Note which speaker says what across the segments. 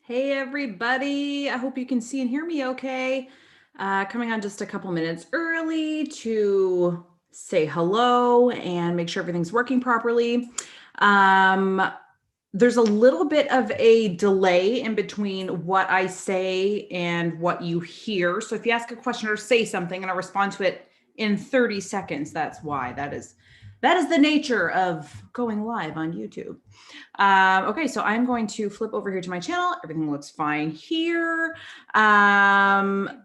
Speaker 1: Hey everybody, I hope you can see and hear me okay. Coming on just a couple minutes early to say hello and make sure everything's working properly. There's a little bit of a delay in between what I say and what you hear. So if you ask a question or say something and I respond to it in 30 seconds, that's why. That is the nature of going live on YouTube. Okay, so I'm going to flip over here to my channel. Everything looks fine here. Yeah.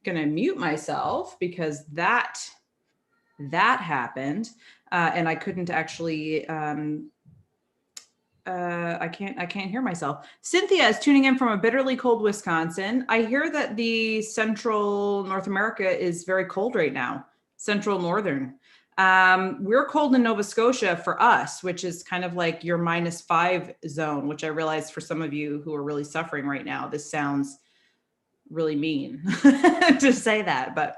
Speaker 1: Gonna mute myself because that happened, and I couldn't actually. I can't hear myself. Cynthia is tuning in from a bitterly cold Wisconsin. I hear that the central North America is very cold right now. Central Northern. We're cold in Nova Scotia for us, which is kind of like your -5 zone, which I realize for some of you who are really suffering right now, this sounds really mean to say that, but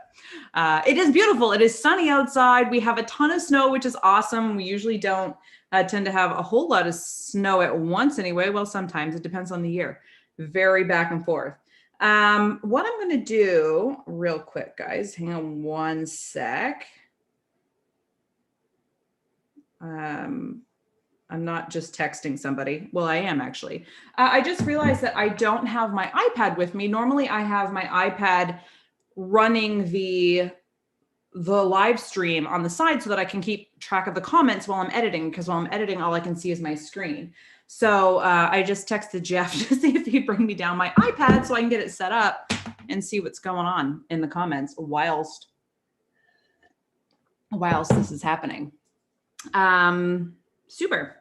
Speaker 1: it is beautiful. It is sunny outside. We have a ton of snow, which is awesome. We usually don't tend to have a whole lot of snow at once anyway. Well, sometimes it depends on the year. Very back and forth. What I'm going to do real quick, guys, hang on one sec. I'm not just texting somebody. Well, I am actually. I just realized that I don't have my iPad with me. Normally I have my iPad running the live stream on the side so that I can keep track of the comments while I'm editing, because while I'm editing, all I can see is my screen. So I just texted Jeff to see if he'd bring me down my iPad so I can get it set up and see what's going on in the comments whilst this is happening. Super.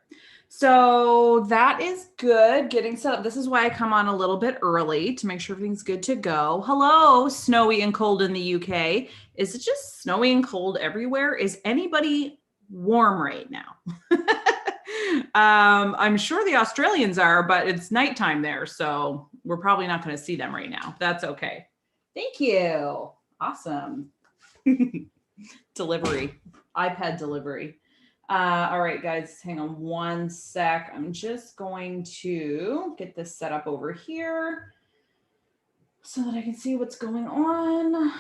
Speaker 1: So that is good. Getting set up. This is why I come on a little bit early to make sure everything's good to go. Hello, snowy and cold in the UK. Is it just snowy and cold everywhere? Is anybody warm right now? I'm sure the Australians are, but it's nighttime there, so we're probably not going to see them right now. That's okay. Thank you. Awesome. Delivery, iPad delivery. All right, guys, hang on one sec. I'm just going to get this set up over here so that I can see what's going on.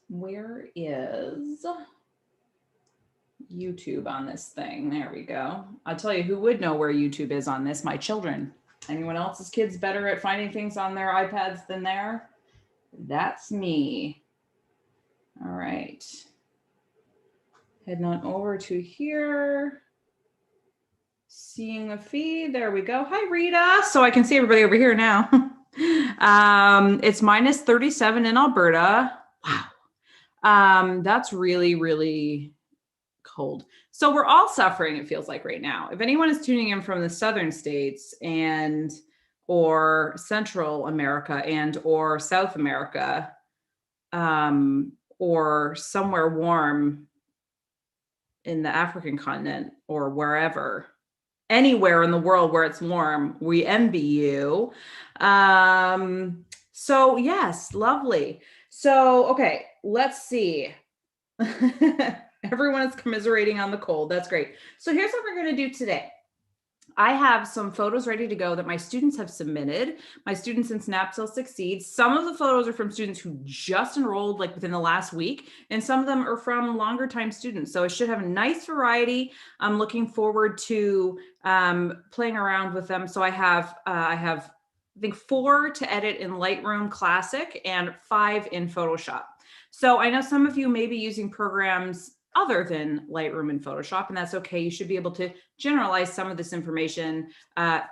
Speaker 1: Where is YouTube on this thing? There we go. I'll tell you who would know where YouTube is on this, my children. Anyone else's kids better at finding things on their iPads than there? That's me. All right. Heading on over to here. Seeing the feed. There we go. Hi, Rita. So I can see everybody over here now. It's -37 in Alberta. Wow. That's really, really cold. So we're all suffering, it feels like right now. If anyone is tuning in from the southern states or Central America or South America, or somewhere warm in the African continent or wherever, anywhere in the world where it's warm, we envy you. So yes, lovely. So, okay, let's see. Everyone is commiserating on the cold. That's great. So here's what we're going to do today. I have some photos ready to go that my students have submitted, my students in Snapsell Succeed. Some of the photos are from students who just enrolled like within the last week, and some of them are from longer time students. So it should have a nice variety. I'm looking forward to playing around with them. So I have I think 4 to edit in Lightroom Classic and 5 in Photoshop. So I know some of you may be using programs other than Lightroom and Photoshop, and that's okay. You should be able to generalize some of this information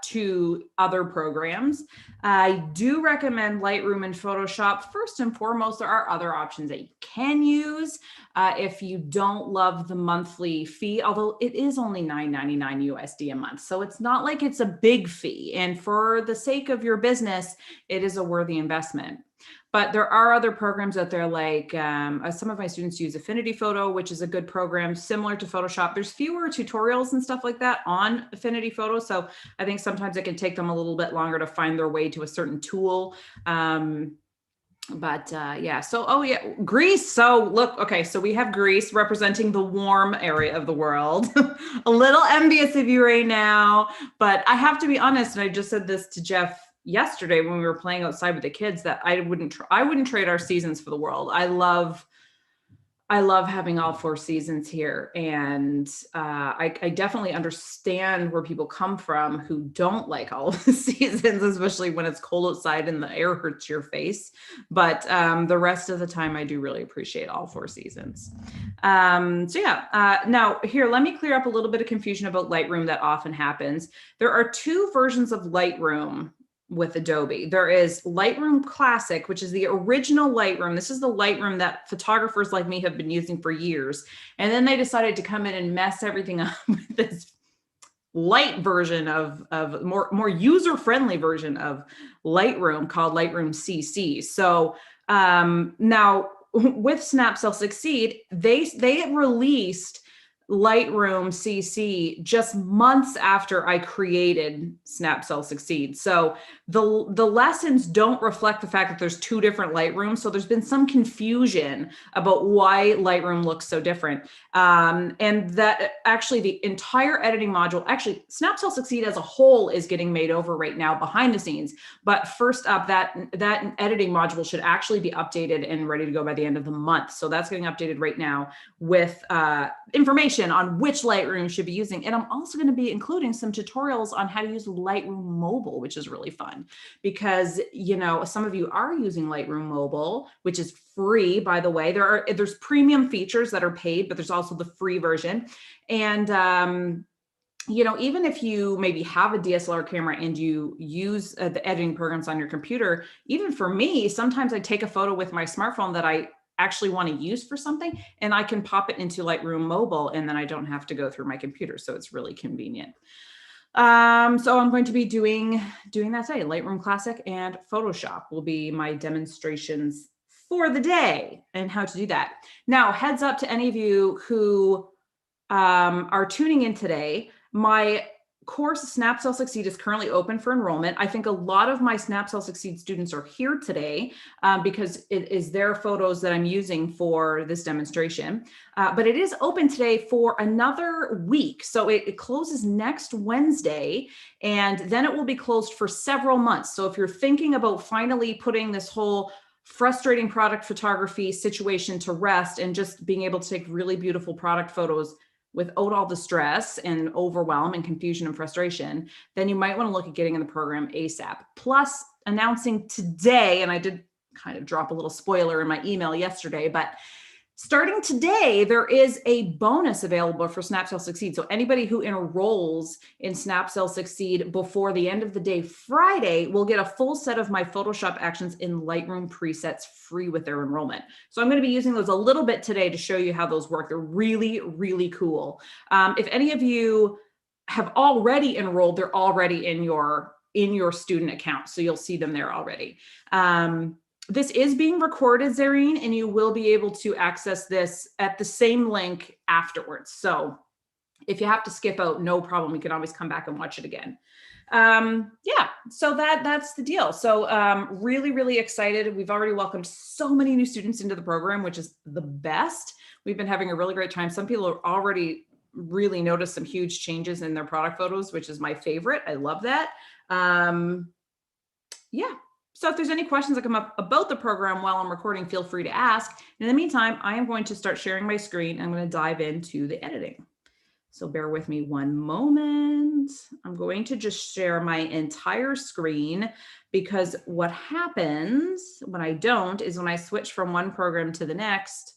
Speaker 1: to other programs. I do recommend Lightroom and Photoshop. First and foremost, there are other options that you can use if you don't love the monthly fee, although it is only $9.99 USD a month. So it's not like it's a big fee. And for the sake of your business, it is a worthy investment. But there are other programs out there, like some of my students use Affinity Photo, which is a good program similar to Photoshop. There's fewer tutorials and stuff like that on Affinity Photo. So I think sometimes it can take them a little bit longer to find their way to a certain tool. But yeah, so, oh yeah, Greece. So look, okay, so we have Greece representing the warm area of the world. A little envious of you right now, but I have to be honest, and I just said this to Jeff yesterday when we were playing outside with the kids, that I wouldn't trade our seasons for the world. I love having all 4 seasons here. And I definitely understand where people come from who don't like all of the seasons, especially when it's cold outside and the air hurts your face. But the rest of the time, I do really appreciate all 4 seasons. So yeah, now here, let me clear up a little bit of confusion about Lightroom that often happens. There are 2 versions of Lightroom with Adobe. There is Lightroom Classic, which is the original Lightroom. This is the Lightroom that photographers like me have been using for years. And then they decided to come in and mess everything up with this light version of more user-friendly version of Lightroom called Lightroom CC. So now with SnapCell Succeed, they released Lightroom CC just months after I created SnapCell Succeed. So the lessons don't reflect the fact that there's 2 different Lightrooms. So there's been some confusion about why Lightroom looks so different. And that actually the entire editing module, actually SnapCell Succeed as a whole is getting made over right now behind the scenes. But first up, that editing module should actually be updated and ready to go by the end of the month. So that's getting updated right now with information on which Lightroom you should be using. And I'm also going to be including some tutorials on how to use Lightroom Mobile, which is really fun because, you know, some of you are using Lightroom Mobile, which is free, by the way. There's premium features that are paid, but there's also the free version. And, you know, even if you maybe have a DSLR camera and you use the editing programs on your computer, even for me, sometimes I take a photo with my smartphone that I actually want to use for something, and I can pop it into Lightroom Mobile, and then I don't have to go through my computer. So it's really convenient. So I'm going to be doing that today. Lightroom Classic and Photoshop will be my demonstrations for the day and how to do that. Now, heads up to any of you who are tuning in today. My course SnapCell Succeed is currently open for enrollment. I think a lot of my SnapCell Succeed students are here today because it is their photos that I'm using for this demonstration. But it is open today for another week. So it closes next Wednesday, and then it will be closed for several months. So if you're thinking about finally putting this whole frustrating product photography situation to rest and just being able to take really beautiful product photos without all the stress and overwhelm and confusion and frustration, then you might want to look at getting in the program ASAP. Plus, announcing today, and I did kind of drop a little spoiler in my email yesterday, but starting today, there is a bonus available for SnapCell Succeed. So anybody who enrolls in SnapCell Succeed before the end of the day Friday will get a full set of my Photoshop actions in Lightroom presets free with their enrollment. So I'm going to be using those a little bit today to show you how those work. They're really, really cool. If any of you have already enrolled, they're already in your student account. So you'll see them there already. This is being recorded, Zareen, and you will be able to access this at the same link afterwards. So if you have to skip out, no problem. You can always come back and watch it again. Yeah, so that's the deal. So really, really excited. We've already welcomed so many new students into the program, which is the best. We've been having a really great time. Some people are already really noticed some huge changes in their product photos, which is my favorite. I love that. Yeah. So if there's any questions that come up about the program while I'm recording, feel free to ask. In the meantime, I am going to start sharing my screen. I'm going to dive into the editing. So bear with me one moment. I'm going to just share my entire screen because what happens when I don't is when I switch from one program to the next,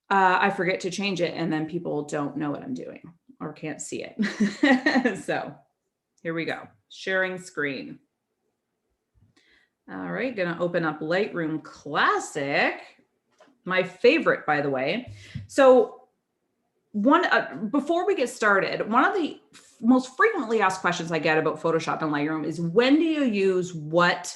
Speaker 1: I forget to change it and then people don't know what I'm doing or can't see it. So here we go, sharing screen. All right, gonna open up Lightroom Classic, my favorite, by the way. So before we get started, one of the most frequently asked questions I get about Photoshop and Lightroom is when do you use what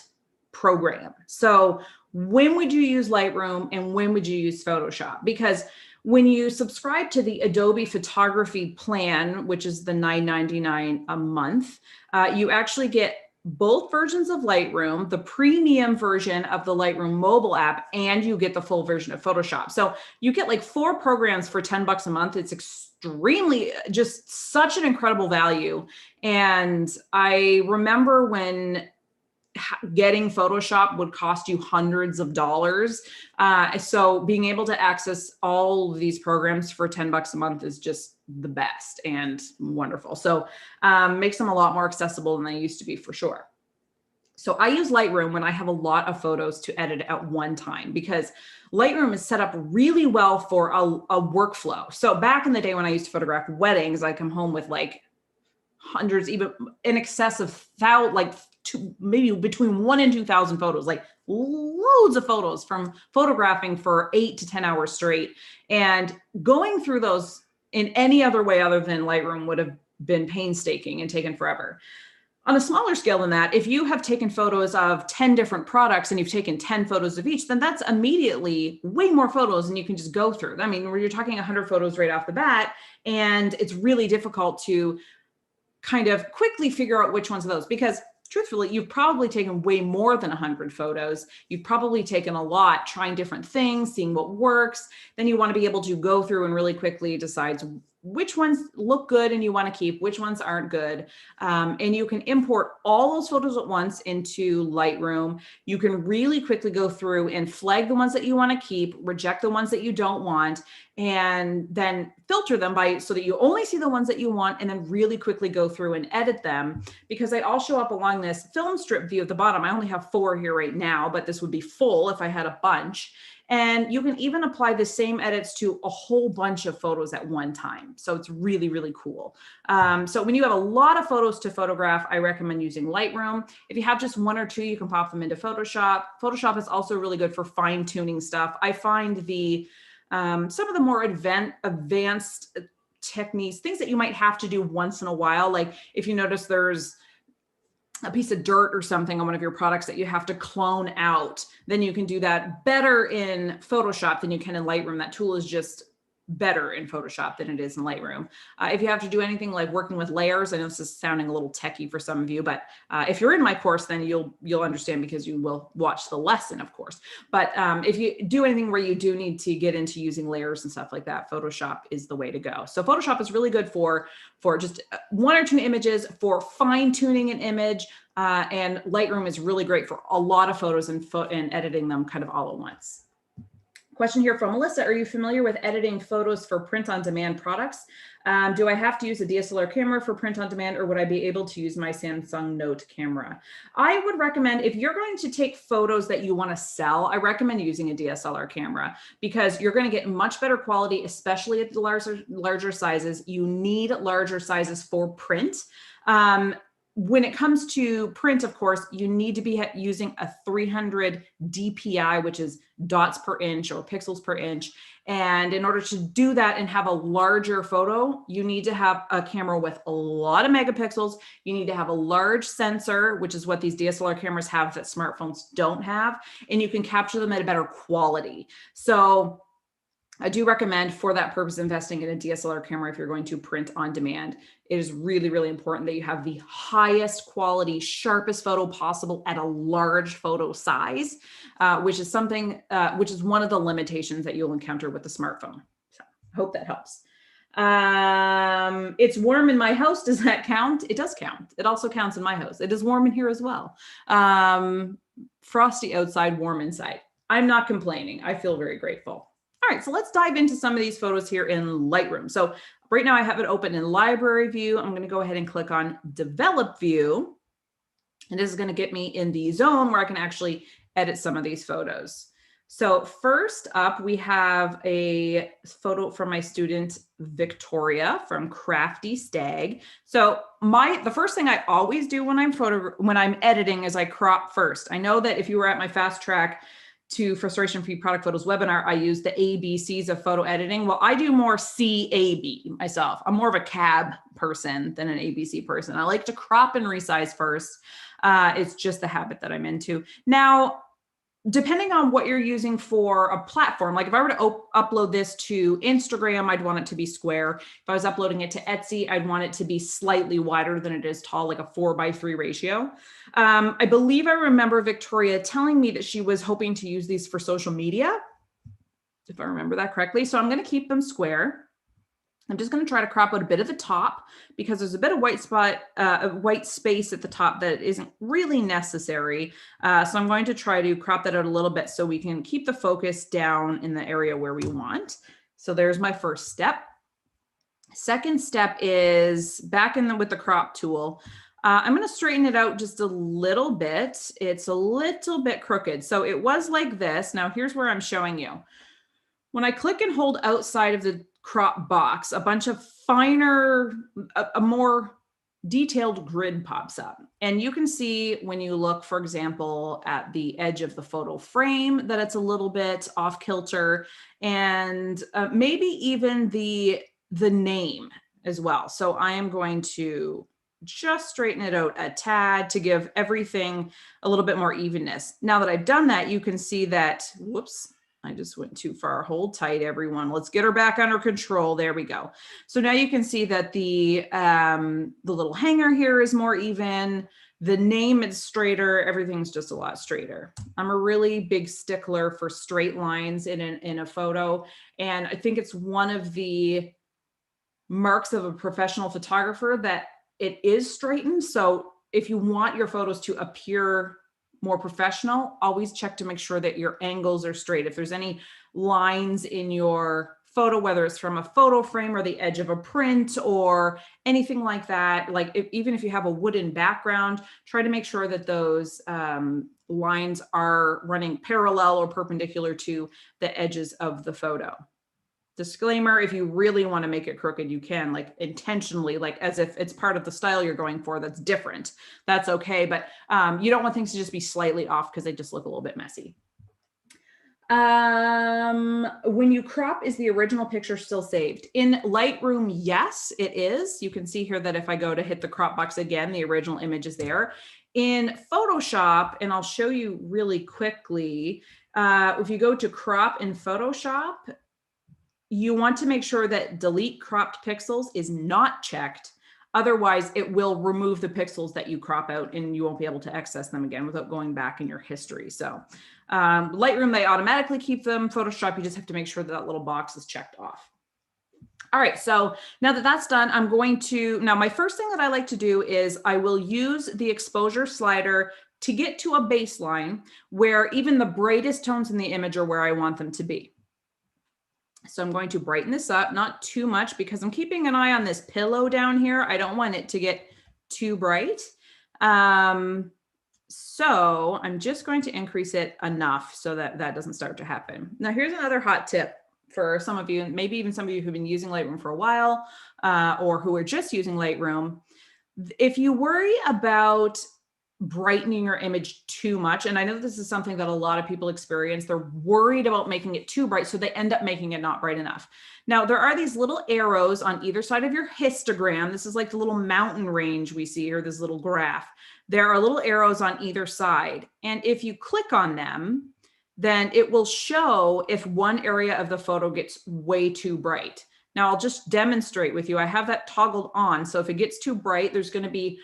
Speaker 1: program? So when would you use Lightroom and when would you use Photoshop? Because when you subscribe to the Adobe photography plan, which is the $9.99 a month, you actually get both versions of Lightroom, the premium version of the Lightroom mobile app, and you get the full version of Photoshop. So you get like 4 programs for $10 a month. It's extremely, just such an incredible value. And I remember when getting Photoshop would cost you hundreds of dollars. So being able to access all of these programs for $10 a month is just the best and wonderful. So makes them a lot more accessible than they used to be, for sure. So I use Lightroom when I have a lot of photos to edit at one time, because Lightroom is set up really well for a workflow. So back in the day when I used to photograph weddings, I come home with like hundreds, even in excess of maybe between 1,000 and 2,000 photos, like loads of photos from photographing for 8 to 10 hours straight. And going through those in any other way other than Lightroom would have been painstaking and taken forever. On a smaller scale than that, if you have taken photos of 10 different products and you've taken 10 photos of each, then that's immediately way more photos and you can just go through. I mean, where you're talking 100 photos right off the bat, and it's really difficult to kind of quickly figure out which ones of those, because truthfully, you've probably taken way more than 100 photos. You've probably taken a lot, trying different things, seeing what works. Then you want to be able to go through and really quickly decide which ones look good and you want to keep, which ones aren't good. And you can import all those photos at once into Lightroom. You can really quickly go through and flag the ones that you want to keep, reject the ones that you don't want, and then filter them so that you only see the ones that you want, and then really quickly go through and edit them, because they all show up along this film strip view at the bottom. I only have 4 here right now, but this would be full if I had a bunch. And you can even apply the same edits to a whole bunch of photos at one time. So it's really, really cool. So when you have a lot of photos to photograph, I recommend using Lightroom. If you have just 1 or 2, you can pop them into Photoshop. Photoshop is also really good for fine tuning stuff. I find some of the more advanced techniques, things that you might have to do once in a while, like if you notice there's a piece of dirt or something on one of your products that you have to clone out, then you can do that better in Photoshop than you can in Lightroom. That tool is just better in Photoshop than it is in Lightroom. If you have to do anything like working with layers, I know this is sounding a little techie for some of you, but if you're in my course, then you'll understand, because you will watch the lesson, of course. But if you do anything where you do need to get into using layers and stuff like that, Photoshop is the way to go. So Photoshop is really good for just 1 or 2 images, for fine tuning an image, and Lightroom is really great for a lot of photos and editing them kind of all at once. Question here from Melissa. Are you familiar with editing photos for print-on-demand products? Do I have to use a DSLR camera for print-on-demand, or would I be able to use my Samsung Note camera? I would recommend, if you're going to take photos that you want to sell, I recommend using a DSLR camera, because you're going to get much better quality, especially at the larger sizes. You need larger sizes for print. When it comes to print, of course, you need to be using a 300 DPI, which is dots per inch or pixels per inch. And in order to do that and have a larger photo, you need to have a camera with a lot of megapixels. You need to have a large sensor, which is what these DSLR cameras have that smartphones don't have. And you can capture them at a better quality. So I do recommend, for that purpose, investing in a DSLR camera if you're going to print on demand. It is really, really important that you have the highest quality, sharpest photo possible at a large photo size, which is one of the limitations that you'll encounter with the smartphone. So I hope that helps. It's warm in my house. Does that count? It does count. It also counts in my house. It is warm in here as well. Frosty outside, warm inside. I'm not complaining. I feel very grateful. All right, so let's dive into some of these photos here in Lightroom. So right now I have it open in library view. I'm going to go ahead and click on develop view. And this is going to get me in the zone where I can actually edit some of these photos. So first up, we have a photo from my student Victoria from Crafty Stag. So the first thing I always do when I'm editing is I crop first. I know that if you were at my Fast Track to Frustration-Free Product Photos webinar, I use the ABCs of photo editing. Well, I do more CAB myself. I'm more of a CAB person than an ABC person. I like to crop and resize first. It's just the habit that I'm into. Now, depending on what you're using for a platform, like if I were to upload this to Instagram, I'd want it to be square. If I was uploading it to Etsy, I'd want it to be slightly wider than it is tall, like a 4:3 ratio. I believe I remember Victoria telling me that she was hoping to use these for social media, if I remember that correctly. So I'm going to keep them square. I'm just going to try to crop out a bit of the top because there's a bit of white space at the top that isn't really necessary. So I'm going to try to crop that out a little bit so we can keep the focus down in the area where we want. So there's my first step. Second step is back with the crop tool. I'm going to straighten it out just a little bit. It's a little bit crooked. So it was like this. Now here's where I'm showing you. When I click and hold outside of the crop box, a bunch of finer, a more detailed grid pops up. And you can see when you look, for example, at the edge of the photo frame that it's a little bit off kilter, and maybe even the name as well. So I am going to just straighten it out a tad to give everything a little bit more evenness. Now that I've done that, you can see that, whoops, I just went too far. Hold tight, everyone. Let's get her back under control. There we go. So now you can see that the little hanger here is more even. The name is straighter. Everything's just a lot straighter. I'm a really big stickler for straight lines in a photo. And I think it's one of the marks of a professional photographer that it is straightened. So if you want your photos to appear more professional, always check to make sure that your angles are straight. If there's any lines in your photo, whether it's from a photo frame or the edge of a print or anything like that, like even if you have a wooden background, try to make sure that those lines are running parallel or perpendicular to the edges of the photo. Disclaimer, if you really want to make it crooked, you can, like intentionally, like as if it's part of the style you're going for that's different. That's okay. But you don't want things to just be slightly off because they just look a little bit messy. When you crop, is the original picture still saved? In Lightroom, yes, it is. You can see here that if I go to hit the crop box again, the original image is there. In Photoshop, and I'll show you really quickly, if you go to crop in Photoshop, you want to make sure that delete cropped pixels is not checked. Otherwise, it will remove the pixels that you crop out and you won't be able to access them again without going back in your history. So Lightroom, they automatically keep them. Photoshop, you just have to make sure that that little box is checked off. All right, so now that that's done, I'm going to, now my first thing that I like to do is I will use the exposure slider to get to a baseline where even the brightest tones in the image are where I want them to be. So I'm going to brighten this up, not too much because I'm keeping an eye on this pillow down here. I don't want it to get too bright. So I'm just going to increase it enough so that that doesn't start to happen. Now here's another hot tip for some of you, maybe even some of you who've been using Lightroom for a while or who are just using Lightroom. If you worry about brightening your image too much, and I know this is something that a lot of people experience, they're worried about making it too bright, so they end up making it not bright enough. Now, there are these little arrows on either side of your histogram. This is like the little mountain range we see here, this little graph. There are little arrows on either side, and if you click on them, then it will show if one area of the photo gets way too bright. Now, I'll just demonstrate with you. I have that toggled on, so if it gets too bright, there's going to be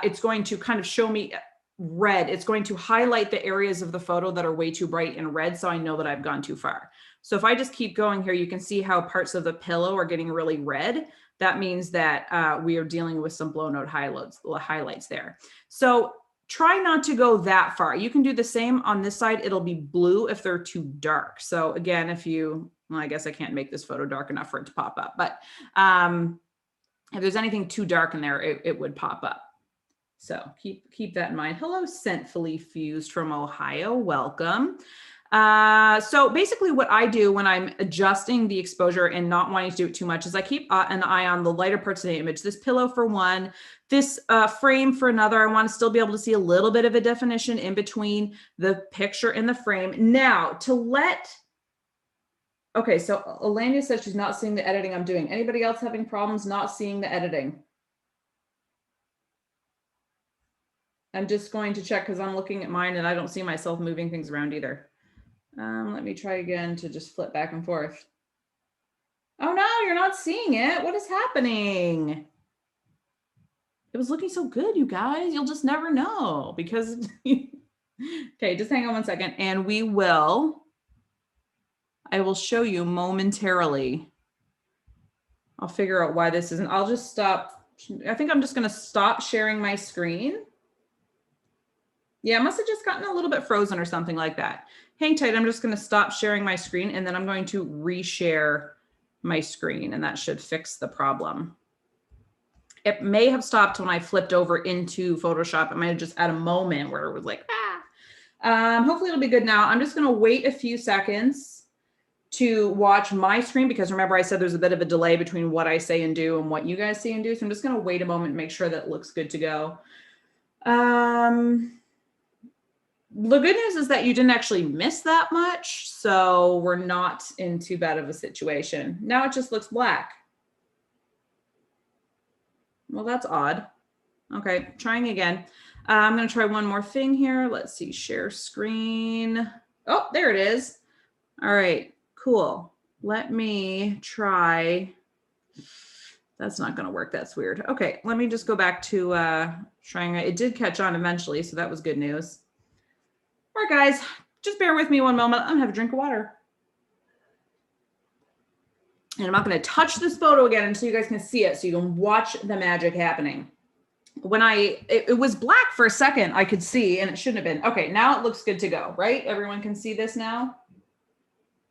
Speaker 1: it's going to kind of show me red. It's going to highlight the areas of the photo that are way too bright in red, so I know that I've gone too far. So if I just keep going here, you can see how parts of the pillow are getting really red. That means that we are dealing with some blown out highlights there. So try not to go that far. You can do the same on this side. It'll be blue if they're too dark. So again, if you, well, I guess I can't make this photo dark enough for it to pop up, but if there's anything too dark in there, it would pop up. So keep that in mind. Hello, Scentfully Fused from Ohio. Welcome. So basically what I do when I'm adjusting the exposure and not wanting to do it too much is I keep an eye on the lighter parts of the image. This pillow for one, this frame for another. I want to still be able to see a little bit of a definition in between the picture and the frame. Now okay, so Elania says she's not seeing the editing I'm doing. Anybody else having problems not seeing the editing? I'm just going to check because I'm looking at mine and I don't see myself moving things around either. Let me try again to just flip back and forth. Oh no, you're not seeing it. What is happening? It was looking so good, you guys. You'll just never know because, okay, just hang on one second and I will show you momentarily. I'll figure out why this isn't. I'll just stop. I think I'm just going to stop sharing my screen. Yeah, it must have just gotten a little bit frozen or something like that. Hang tight. I'm just going to stop sharing my screen and then I'm going to reshare my screen and that should fix the problem. It may have stopped when I flipped over into Photoshop. It might have just had a moment where it was like, hopefully it'll be good now. I'm just going to wait a few seconds to watch my screen because remember I said there's a bit of a delay between what I say and do and what you guys see and do. So I'm just going to wait a moment and make sure that it looks good to go. The good news is that you didn't actually miss that much. So we're not in too bad of a situation. Now it just looks black. Well, that's odd. Okay, trying again. I'm going to try one more thing here. Let's see, share screen. Oh, there it is. All right, cool. Let me try. That's not going to work. That's weird. Okay, let me just go back to trying. It did catch on eventually, so that was good news. All right, guys, just bear with me one moment. I'm going to have a drink of water. And I'm not going to touch this photo again until you guys can see it so you can watch the magic happening. When it was black for a second, I could see, and it shouldn't have been. Okay, now it looks good to go, right? Everyone can see this now?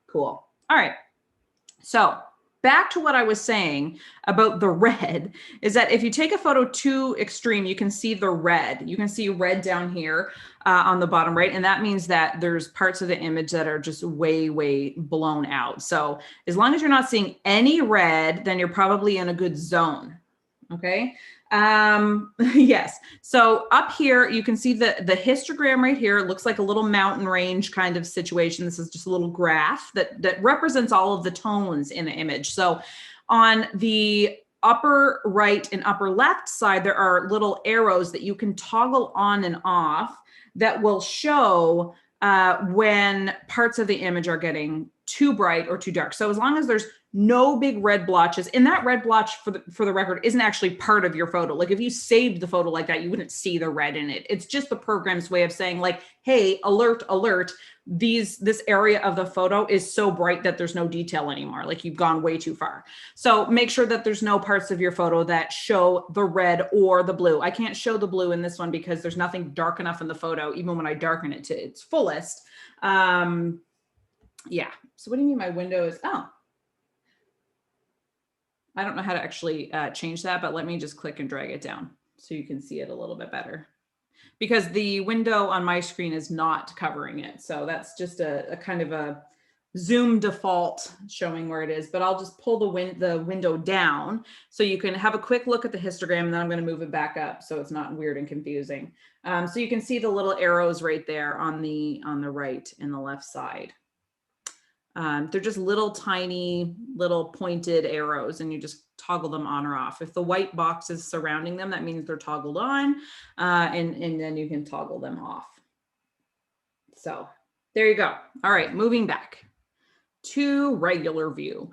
Speaker 1: Cool. All right. So back to what I was saying about the red is that if you take a photo too extreme, you can see the red. You can see red down here on the bottom right. And that means that there's parts of the image that are just way, way blown out. So as long as you're not seeing any red, then you're probably in a good zone. Okay. Yes. So up here, you can see the histogram right here. It looks like a little mountain range kind of situation. This is just a little graph that represents all of the tones in the image. So on the upper right and upper left side, there are little arrows that you can toggle on and off that will show when parts of the image are getting too bright or too dark. So as long as there's no big red blotches, and that red blotch for the record isn't actually part of your photo. Like if you saved the photo like that, you wouldn't see the red in it. It's just the program's way of saying like, hey, alert, alert, this area of the photo is so bright that there's no detail anymore. Like you've gone way too far. So make sure that there's no parts of your photo that show the red or the blue. I can't show the blue in this one because there's nothing dark enough in the photo, even when I darken it to its fullest. Yeah. So what do you mean my window is, oh, I don't know how to actually change that, but let me just click and drag it down so you can see it a little bit better. Because the window on my screen is not covering it. So that's just a kind of a Zoom default showing where it is. But I'll just pull the window down so you can have a quick look at the histogram, and then I'm going to move it back up so it's not weird and confusing. So you can see the little arrows right there on the right and the left side. They're just little tiny little pointed arrows and you just toggle them on or off. If the white box is surrounding them, that means they're toggled on and then you can toggle them off. So there you go. All right, moving back to regular view.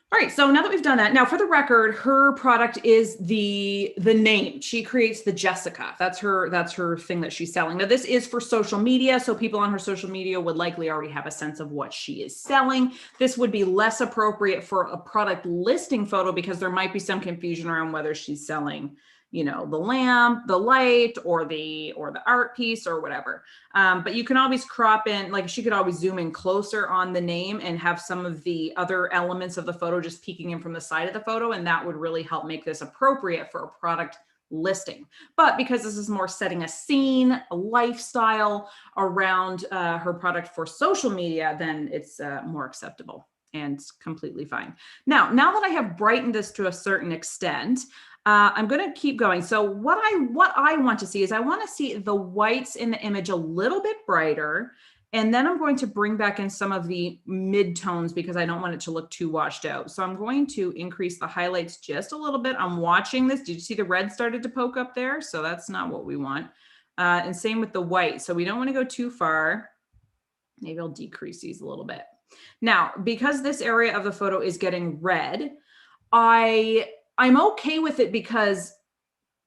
Speaker 1: All right, so now that we've done that, now for the record, her product is the name. She creates the Jessica. That's her thing that she's selling. Now this is for social media, so people on her social media would likely already have a sense of what she is selling. This would be less appropriate for a product listing photo because there might be some confusion around whether she's selling, you know, the lamp, the light, or the art piece or whatever. But you can always crop in, like she could always zoom in closer on the name and have some of the other elements of the photo just peeking in from the side of the photo. And that would really help make this appropriate for a product listing. But because this is more setting a scene, a lifestyle around her product for social media, then it's more acceptable and completely fine. Now that I have brightened this to a certain extent, I'm going to keep going. So what I want to see is I want to see the whites in the image a little bit brighter. And then I'm going to bring back in some of the mid-tones because I don't want it to look too washed out. So I'm going to increase the highlights just a little bit. I'm watching this. Did you see the red started to poke up there? So that's not what we want. And same with the white. So we don't want to go too far. Maybe I'll decrease these a little bit. Now, because this area of the photo is getting red, I'm okay with it because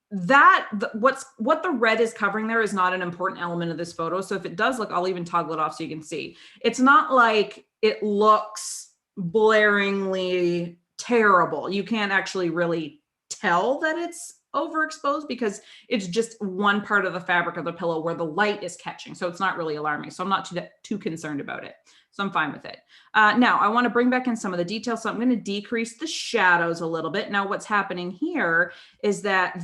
Speaker 1: what the red is covering there is not an important element of this photo. So if it does look, I'll even toggle it off so you can see. It's not like it looks blaringly terrible. You can't actually really tell that it's overexposed because it's just one part of the fabric of the pillow where the light is catching. So it's not really alarming. So I'm not too concerned about it. So I'm fine with it. Now I want to bring back in some of the details. So I'm going to decrease the shadows a little bit. Now what's happening here is that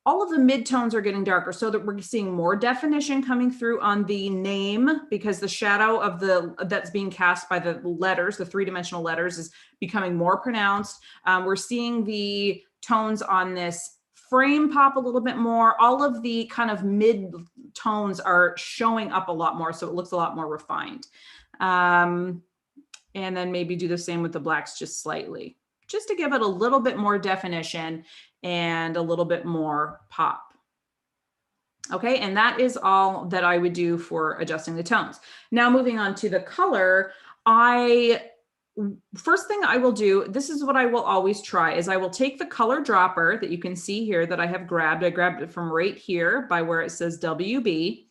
Speaker 1: all of the midtones are getting darker so that we're seeing more definition coming through on the name because the shadow of that's being cast by the letters, the three-dimensional letters, is becoming more pronounced. We're seeing the tones on this frame pop a little bit more. All of the kind of mid tones are showing up a lot more, so it looks a lot more refined. And then maybe do the same with the blacks just slightly, just to give it a little bit more definition and a little bit more pop. Okay, and that is all that I would do for adjusting the tones. Now moving on to the color, first thing I will do, this is what I will always try, is I will take the color dropper that you can see here that I have grabbed. I grabbed it from right here by where it says WB.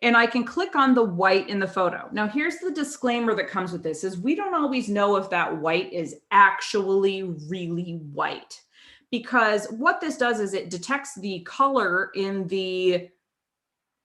Speaker 1: And I can click on the white in the photo. Now, here's the disclaimer that comes with this, is we don't always know if that white is actually really white. Because what this does is it detects the color in the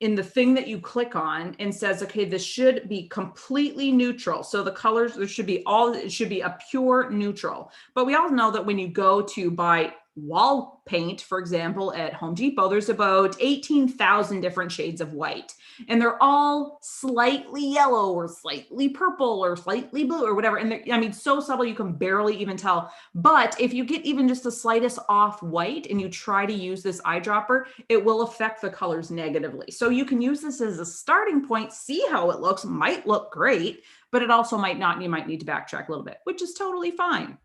Speaker 1: thing that you click on and says, okay, this should be completely neutral. So the colors, it should be a pure neutral. But we all know that when you go to buy wall paint, for example, at Home Depot, there's about 18,000 different shades of white, and they're all slightly yellow or slightly purple or slightly blue or whatever. And I mean, so subtle you can barely even tell. But if you get even just the slightest off white and you try to use this eyedropper, it will affect the colors negatively. So you can use this as a starting point, see how it looks, might look great, but it also might not, and you might need to backtrack a little bit, which is totally fine.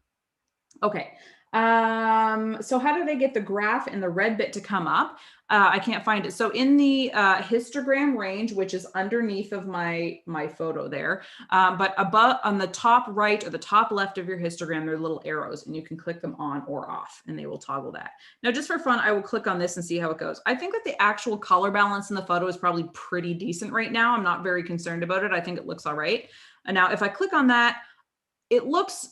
Speaker 1: Okay. So how do they get the graph and the red bit to come up? I can't find it. So in the histogram range, which is underneath of my photo there, but above on the top right or the top left of your histogram, there are little arrows and you can click them on or off and they will toggle that. Now, just for fun, I will click on this and see how it goes. I think that the actual color balance in the photo is probably pretty decent right now. I'm not very concerned about it. I think it looks all right. And now if I click on that, it looks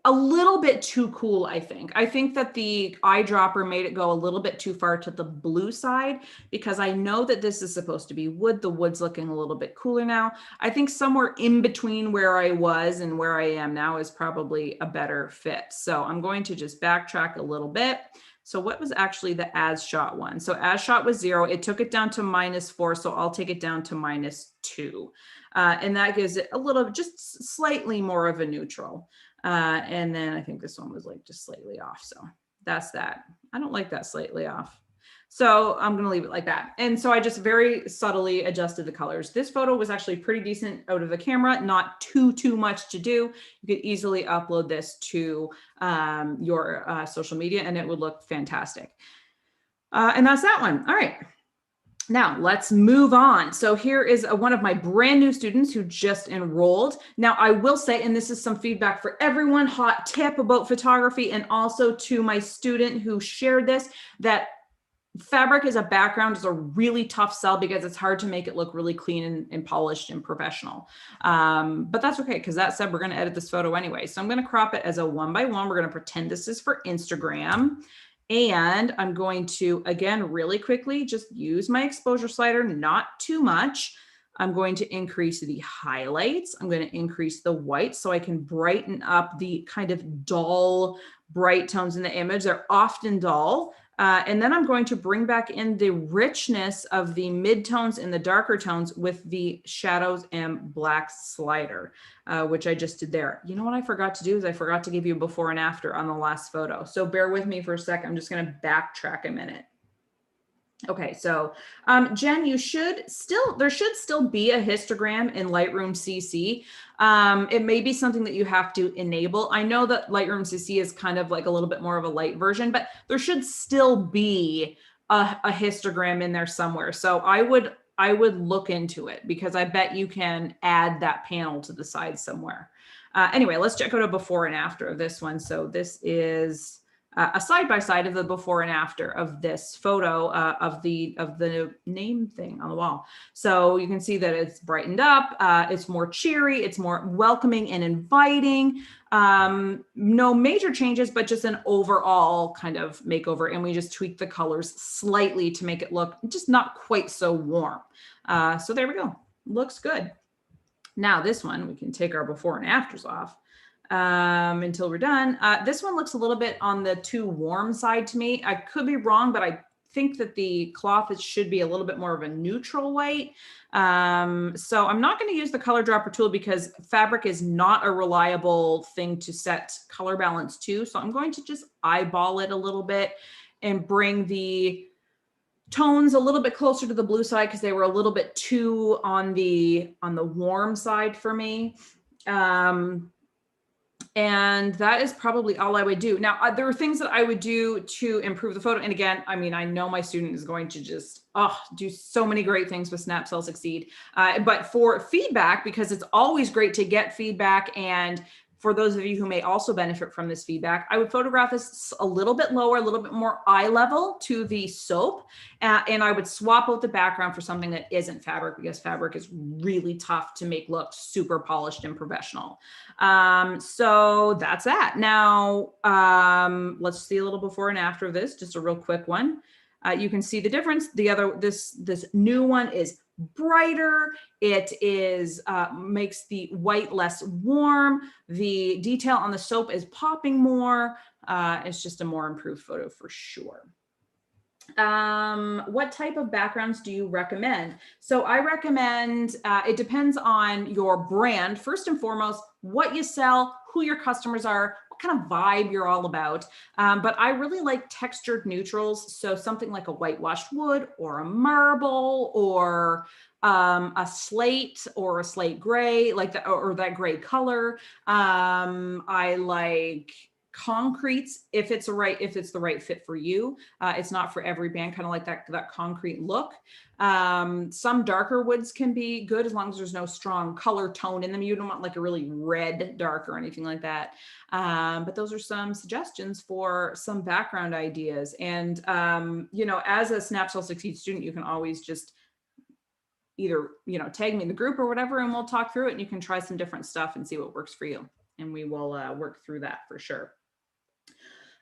Speaker 1: a little bit too cool, I think. I think that the eyedropper made it go a little bit too far to the blue side because I know that this is supposed to be wood. The wood's looking a little bit cooler now. I think somewhere in between where I was and where I am now is probably a better fit. So I'm going to just backtrack a little bit. So what was actually the as shot one? So as shot was 0. It took it down to -4. So I'll take it down to -2. And that gives it a little, just slightly more of a neutral. And then I think this one was like just slightly off. So that's that. I don't like that slightly off. So I'm going to leave it like that. And so I just very subtly adjusted the colors. This photo was actually pretty decent out of the camera, not too much to do. You could easily upload this to your social media and it would look fantastic. And that's that one. All right. Now let's move on. So here is one of my brand new students who just enrolled. Now I will say, and this is some feedback for everyone, hot tip about photography, and also to my student who shared this, that fabric as a background is a really tough sell because it's hard to make it look really clean and polished and professional. But that's okay, because that said, we're going to edit this photo anyway. So I'm going to crop it as a 1x1. We're going to pretend this is for Instagram. And I'm going to, again, really quickly, just use my exposure slider, not too much. I'm going to increase the highlights. I'm going to increase the white so I can brighten up the kind of dull, bright tones in the image. They're often dull. And then I'm going to bring back in the richness of the midtones and the darker tones with the shadows and black slider, which I just did there. You know what I forgot to do is I forgot to give you before and after on the last photo. So bear with me for a second. I'm just going to backtrack a minute. Okay, so Jen, there should still be a histogram in Lightroom CC. It may be something that you have to enable. I know that Lightroom CC is kind of like a little bit more of a light version, but there should still be a histogram in there somewhere. So I would look into it, because I bet you can add that panel to the side somewhere. Anyway, let's check out a before and after of this one. So this is a side-by-side of the before and after of this photo of the name thing on the wall. So you can see that it's brightened up, it's more cheery, it's more welcoming and inviting. No major changes, but just an overall kind of makeover. And we just tweaked the colors slightly to make it look just not quite so warm. So there we go. Looks good. Now this one, we can take our before and afters off until we're done. This one looks a little bit on the too warm side to me. I could be wrong, but I think that the cloth should be a little bit more of a neutral white. So I'm not going to use the color dropper tool, because fabric is not a reliable thing to set color balance to. So I'm going to just eyeball it a little bit and bring the tones a little bit closer to the blue side, because they were a little bit too on the warm side for me. And that is probably all I would do. Now, there are things that I would do to improve the photo. And again, I mean, I know my student is going to just do so many great things with Snap Sell Succeed. But for feedback, because it's always great to get feedback, and for those of you who may also benefit from this feedback, I would photograph this a little bit lower, a little bit more eye level to the soap. And I would swap out the background for something that isn't fabric, because fabric is really tough to make look super polished and professional. So that's that. Now, let's see a little before and after of this, just a real quick one. You can see the difference. This new one is brighter. It is makes the white less warm. The detail on the soap is popping more. It's just a more improved photo for sure. What type of backgrounds do you recommend? So I recommend, it depends on your brand. First and foremost, what you sell, who your customers are, what kind of vibe you're all about. But I really like textured neutrals. So something like a whitewashed wood or a marble or a slate or a slate gray, like that, or that gray color. I like concretes if it's the right fit for you. It's not for every band, kind of like that concrete look. Some darker woods can be good as long as there's no strong color tone in them. You don't want like a really red dark or anything like that. But those are some suggestions for some background ideas. And you know, as a Snap Sell Succeed student, you can always just either, you know, tag me in the group or whatever, and we'll talk through it, and you can try some different stuff and see what works for you. And we will work through that for sure.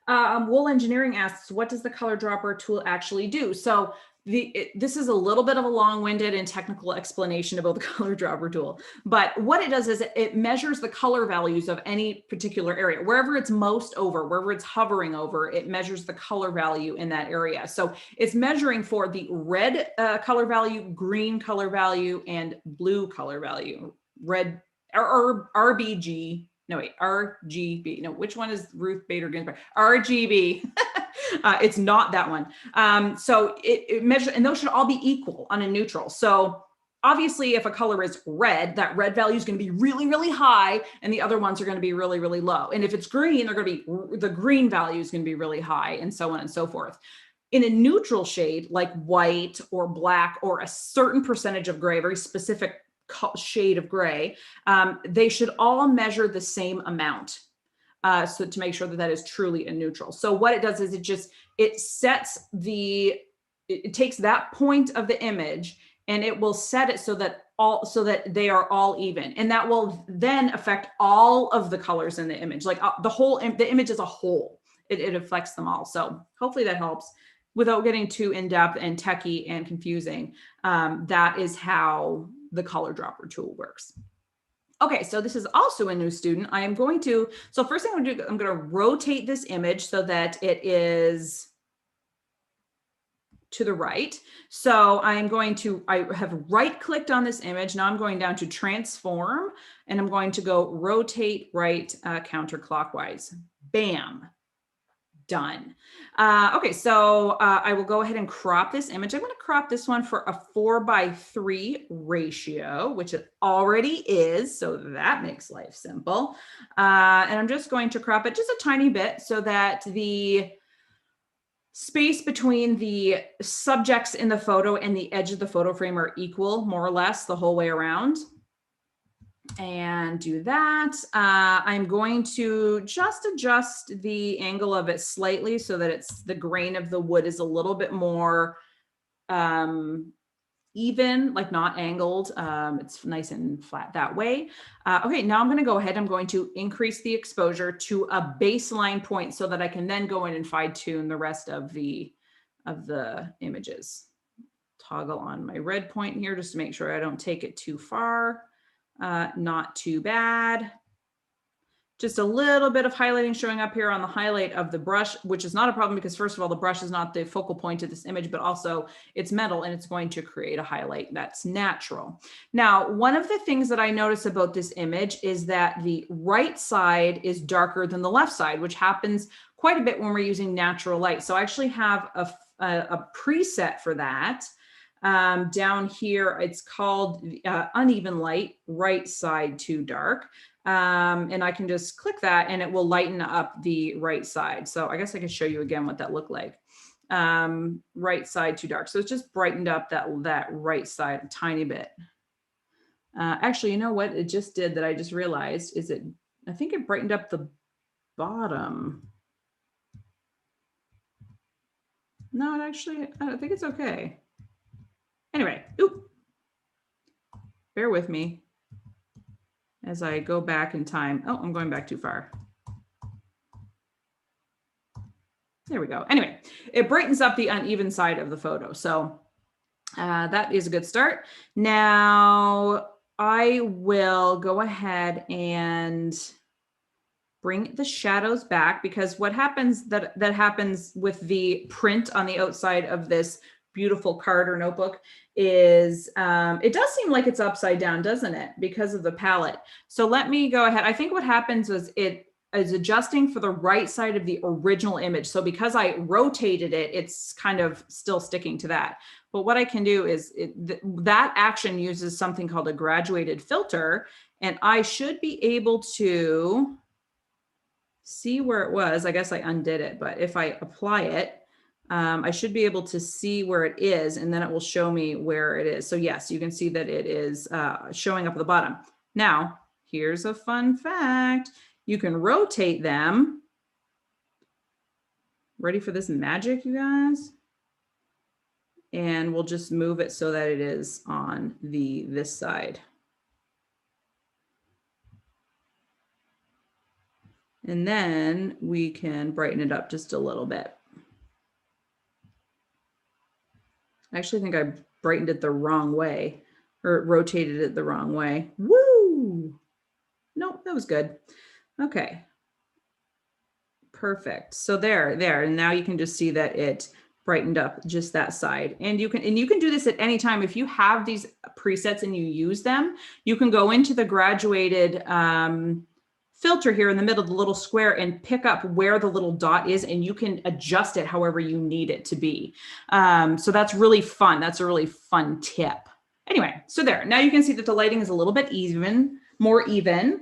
Speaker 1: Wool Engineering asks, what does the color dropper tool actually do? So this is a little bit of a long-winded and technical explanation about the color dropper tool, but what it does is it measures the color values of any particular area. Wherever it's most over, wherever it's hovering over, it measures the color value in that area. So it's measuring for the red color value, green color value, and blue color value. Red or RBG. No, wait, RGB. No, which one is Ruth Bader Ginsburg? RGB. It's not that one. So it measures, and those should all be equal on a neutral. So obviously, if a color is red, that red value is going to be really, really high, and the other ones are going to be really, really low. And if it's green, the green value is going to be really high, and so on and so forth. In a neutral shade, like white or black, or a certain percentage of gray, very specific shade of gray, they should all measure the same amount. So to make sure that that is truly a neutral. So what it does is it takes that point of the image and it will set it so that they are all even. And that will then affect all of the colors in the image, like the image as a whole. It affects them all. So hopefully that helps without getting too in-depth and techie and confusing. That is how the color dropper tool works. Okay, so this is also a new student. So first thing I'm gonna do, I'm gonna rotate this image so that it is to the right. So I have right-clicked on this image. Now I'm going down to transform, and I'm going to go rotate right counterclockwise. Bam. Done. Okay, so I will go ahead and crop this image. I'm going to crop this one for a 4:3 ratio, which it already is. So that makes life simple. And I'm just going to crop it just a tiny bit so that the space between the subjects in the photo and the edge of the photo frame are equal, more or less, the whole way around. And do that. I'm going to just adjust the angle of it slightly so that it's the grain of the wood is a little bit more even, like not angled. It's nice and flat that way. Okay, now I'm going to go ahead. I'm going to increase the exposure to a baseline point so that I can then go in and fine tune the rest of the images. Toggle on my red point here just to make sure I don't take it too far. Not too bad. Just a little bit of highlighting showing up here on the highlight of the brush, which is not a problem because first of all, the brush is not the focal point of this image, but also it's metal and it's going to create a highlight that's natural. Now, one of the things that I notice about this image is that the right side is darker than the left side, which happens quite a bit when we're using natural light. So I actually have a preset for that. Down here, it's called uneven light, right side too dark. And I can just click that and it will lighten up the right side. So I guess I can show you again what that looked like. Right side too dark. So it's just brightened up that right side a tiny bit. Actually, you know what it just did that I just realized is I think it brightened up the bottom. No, I think it's okay. Anyway, bear with me as I go back in time. Oh, I'm going back too far. There we go. Anyway, it brightens up the uneven side of the photo. So that is a good start. Now I will go ahead and bring the shadows back because what happens that happens with the print on the outside of this beautiful card or notebook is it does seem like it's upside down, doesn't it? Because of the palette. So let me go ahead. I think what happens is it is adjusting for the right side of the original image. So because I rotated it, it's kind of still sticking to that. But what I can do is that action uses something called a graduated filter. And I should be able to see where it was. I guess I undid it, but if I apply it, I should be able to see where it is, and then it will show me where it is. So yes, you can see that it is showing up at the bottom. Now, here's a fun fact. You can rotate them. Ready for this magic, you guys? And we'll just move it so that it is on this side. And then we can brighten it up just a little bit. I actually think I brightened it the wrong way or rotated it the wrong way. Woo! Nope, that was good. Okay. Perfect. So there. And now you can just see that it brightened up just that side. And you can do this at any time. If you have these presets and you use them, you can go into the graduated filter here in the middle of the little square and pick up where the little dot is, and you can adjust it however you need it to be. So that's really fun. That's a really fun tip. Anyway, so there. Now you can see that the lighting is a little bit more even.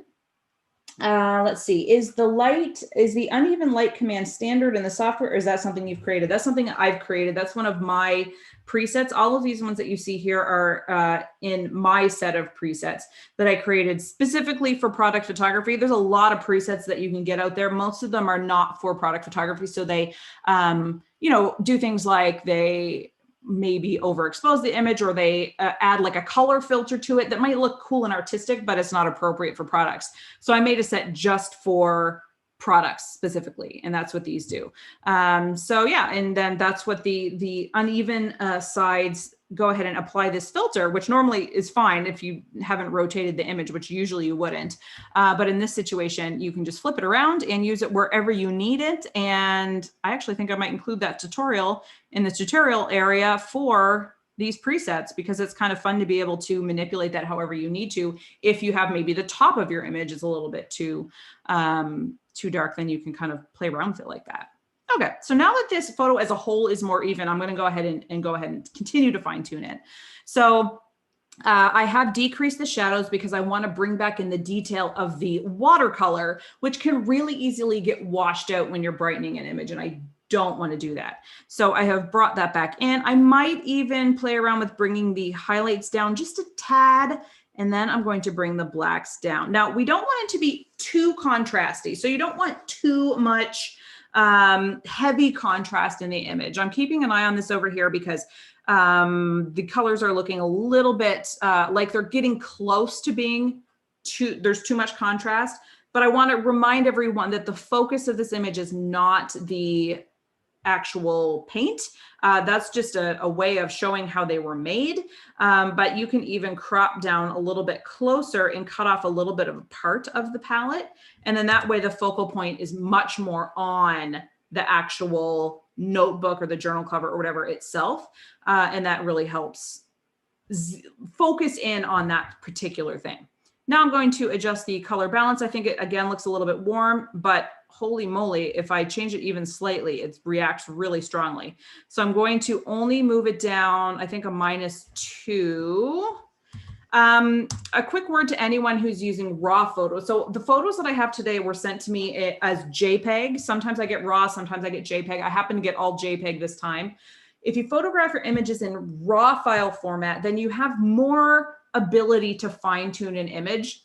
Speaker 1: Let's see. Is the uneven light command standard in the software, or is that something you've created? That's something I've created. That's one of my presets. All of these ones that you see here are in my set of presets that I created specifically for product photography. There's a lot of presets that you can get out there. Most of them are not for product photography. So they, do things like they maybe overexpose the image, or they add like a color filter to it that might look cool and artistic, but it's not appropriate for products. So I made a set just for products specifically, and that's what these do. So yeah, and then that's what the uneven sides, go ahead and apply this filter, which normally is fine if you haven't rotated the image, which usually you wouldn't. But in this situation, you can just flip it around and use it wherever you need it. And I actually think I might include that tutorial in the tutorial area for these presets, because it's kind of fun to be able to manipulate that however you need to. If you have maybe the top of your image is a little bit too dark, then you can kind of play around with it like that. Okay, so now that this photo as a whole is more even, I'm going to go ahead and continue to fine tune it. So I have decreased the shadows because I want to bring back in the detail of the watercolor, which can really easily get washed out when you're brightening an image. And I don't want to do that. So I have brought that back in. I might even play around with bringing the highlights down just a tad, and then I'm going to bring the blacks down. Now, we don't want it to be too contrasty. So you don't want too much heavy contrast in the image. I'm keeping an eye on this over here because the colors are looking a little bit like they're getting close to being there's too much contrast. But I want to remind everyone that the focus of this image is not the actual paint. That's just a way of showing how they were made. But you can even crop down a little bit closer and cut off a little bit of a part of the palette. And then that way the focal point is much more on the actual notebook or the journal cover or whatever itself. And that really helps focus in on that particular thing. Now I'm going to adjust the color balance. I think it again looks a little bit warm, but holy moly, if I change it even slightly, it reacts really strongly. So I'm going to only move it down, I think a -2. A quick word to anyone who's using raw photos. So the photos that I have today were sent to me as JPEG. Sometimes I get raw, sometimes I get JPEG. I happen to get all JPEG this time. If you photograph your images in raw file format, then you have more ability to fine tune an image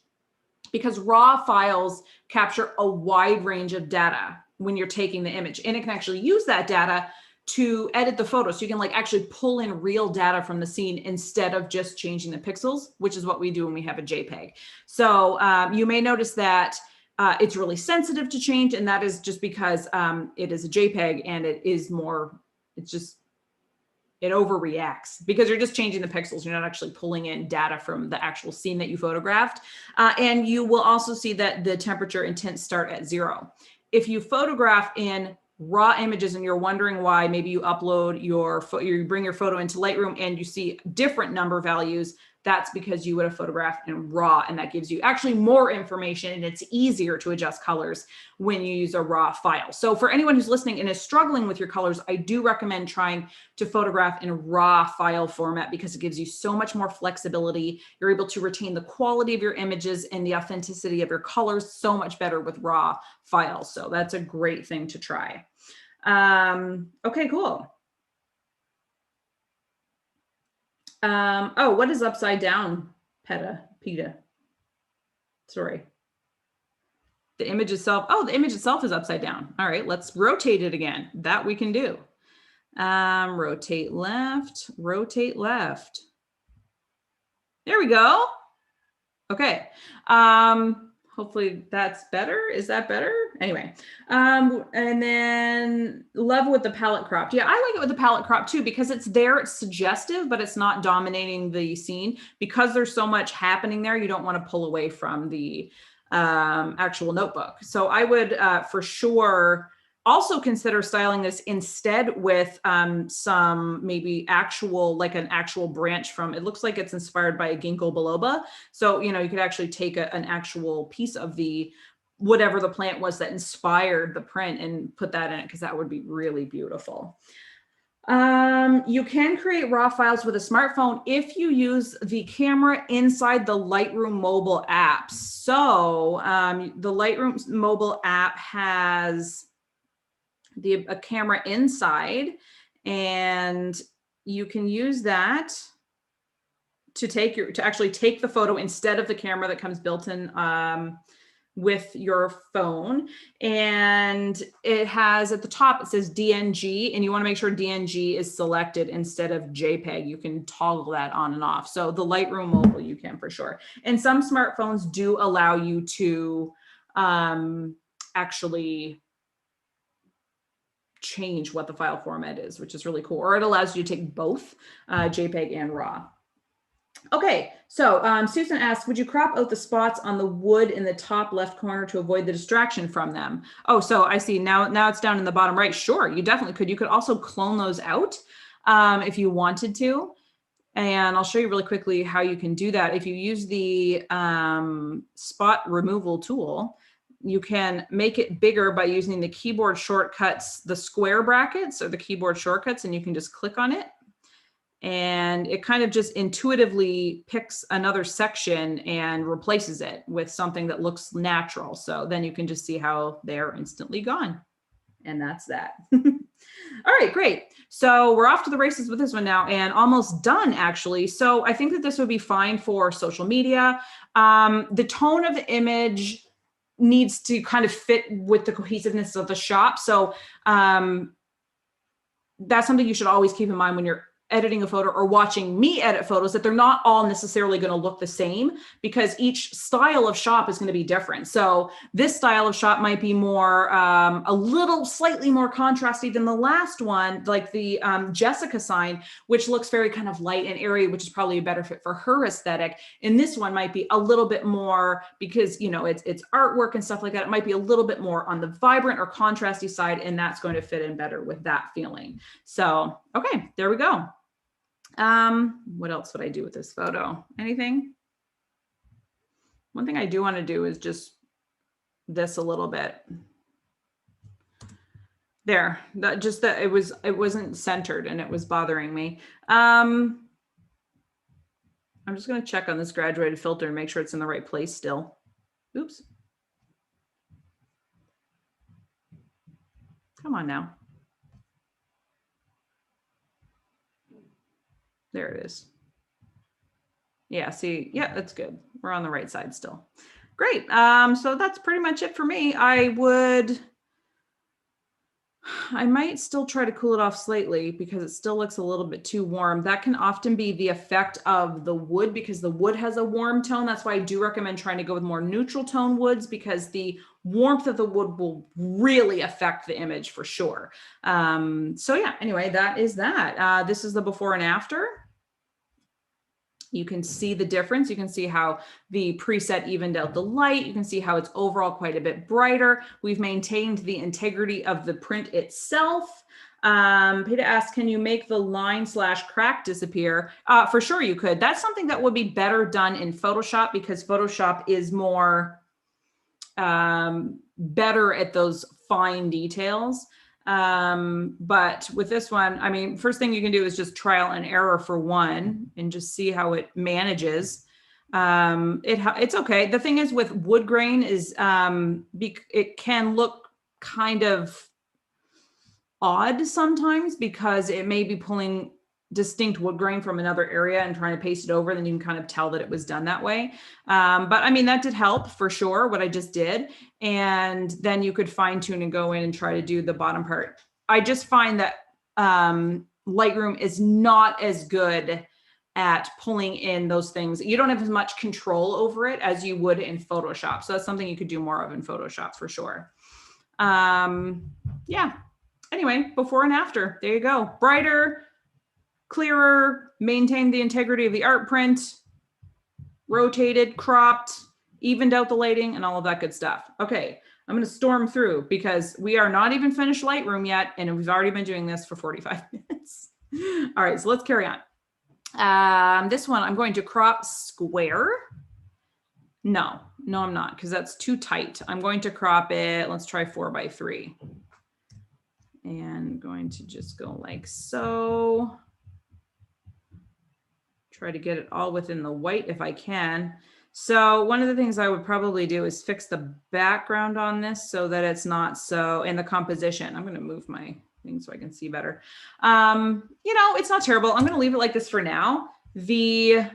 Speaker 1: because raw files capture a wide range of data when you're taking the image, and it can actually use that data to edit the photo. So you can like actually pull in real data from the scene instead of just changing the pixels, which is what we do when we have a JPEG. So you may notice that it's really sensitive to change, and that is just because it is a JPEG and it is more, it overreacts because you're just changing the pixels. You're not actually pulling in data from the actual scene that you photographed. And you will also see that the temperature and tint start at 0. If you photograph in raw images and you're wondering why, maybe you upload you bring your photo into Lightroom and you see different number values, that's because you would have photographed in raw, and that gives you actually more information, and it's easier to adjust colors when you use a raw file. So for anyone who's listening and is struggling with your colors, I do recommend trying to photograph in raw file format because it gives you so much more flexibility. You're able to retain the quality of your images and the authenticity of your colors so much better with raw files. So that's a great thing to try. Okay, cool. Oh, what is upside down, PETA? Sorry. The image itself. Oh, the image itself is upside down. All right, let's rotate it again. That we can do. Rotate left, rotate left. There we go. Okay. Hopefully that's better. Is that better? Anyway, and then level with the palette cropped. Yeah, I like it with the palette cropped too, because it's there, it's suggestive, but it's not dominating the scene. Because there's so much happening there, you don't want to pull away from the actual notebook. So I would for sure also consider styling this instead with some maybe an actual branch from, it looks like it's inspired by a ginkgo biloba. So, you could actually take an actual piece of the, whatever the plant was that inspired the print and put that in it, because that would be really beautiful. You can create raw files with a smartphone if you use the camera inside the Lightroom mobile app. So the Lightroom mobile app has a camera inside, and you can use that to actually take the photo instead of the camera that comes built in with your phone. And it has at the top, it says DNG, and you want to make sure DNG is selected instead of JPEG. You can toggle that on and off. So the Lightroom mobile, you can for sure. And some smartphones do allow you to actually change what the file format is, which is really cool. Or it allows you to take both JPEG and RAW. Okay, so Susan asks, would you crop out the spots on the wood in the top left corner to avoid the distraction from them? Oh, so I see now it's down in the bottom right. Sure, you definitely could. You could also clone those out if you wanted to. And I'll show you really quickly how you can do that. If you use the spot removal tool, you can make it bigger by using the keyboard shortcuts, the square brackets or the keyboard shortcuts, and you can just click on it. And it kind of just intuitively picks another section and replaces it with something that looks natural. So then you can just see how they're instantly gone. And that's that. All right, great. So we're off to the races with this one now and almost done actually. So I think that this would be fine for social media. The tone of the image needs to kind of fit with the cohesiveness of the shop. So that's something you should always keep in mind when you're editing a photo or watching me edit photos, that they're not all necessarily going to look the same, because each style of shop is going to be different. So this style of shop might be more, a little slightly more contrasty than the last one, like the Jessica sign, which looks very kind of light and airy, which is probably a better fit for her aesthetic. And this one might be a little bit more, because, you know, it's artwork and stuff like that. It might be a little bit more on the vibrant or contrasty side, and that's going to fit in better with that feeling. So, okay, there we go. What else would I do with this photo? Anything? One thing I do want to do is just this a little bit. There, it wasn't centered and it was bothering me. I'm just going to check on this graduated filter and make sure it's in the right place still. Oops. Come on now. There it is. Yeah, see, yeah, that's good. We're on the right side still. Great. So that's pretty much it for me. I might still try to cool it off slightly because it still looks a little bit too warm. That can often be the effect of the wood, because the wood has a warm tone. That's why I do recommend trying to go with more neutral tone woods, because the warmth of the wood will really affect the image for sure. So yeah, anyway, that is that. This is the before and after. You can see the difference. You can see how the preset evened out the light. You can see how it's overall quite a bit brighter. We've maintained the integrity of the print itself. Peter asks, can you make the line/crack disappear? For sure you could. That's something that would be better done in Photoshop, because Photoshop is more better at those fine details. But with this one, I mean, first thing you can do is just trial and error for one and just see how it manages. It's okay. The thing is with wood grain is it can look kind of odd sometimes, because it may be pulling distinct wood grain from another area and trying to paste it over, then you can kind of tell that it was done that way. But I mean, that did help for sure, what I just did. And then you could fine tune and go in and try to do the bottom part. I just find that Lightroom is not as good at pulling in those things. You don't have as much control over it as you would in Photoshop. So that's something you could do more of in Photoshop for sure. Yeah. Anyway, before and after, there you go. Brighter, clearer, maintained the integrity of the art print, rotated, cropped, evened out the lighting, and all of that good stuff. Okay, I'm going to storm through because we are not even finished Lightroom yet, and we've already been doing this for 45 minutes. All right, so let's carry on. This one, I'm going to crop square. No, I'm not, because that's too tight. I'm going to crop it. Let's try 4:3. And going to just go like so. Try to get it all within the white if I can. So one of the things I would probably do is fix the background on this so that it's not so, in the composition. I'm going to move my thing so I can see better. You know, it's not terrible. I'm going to leave it like this for now. The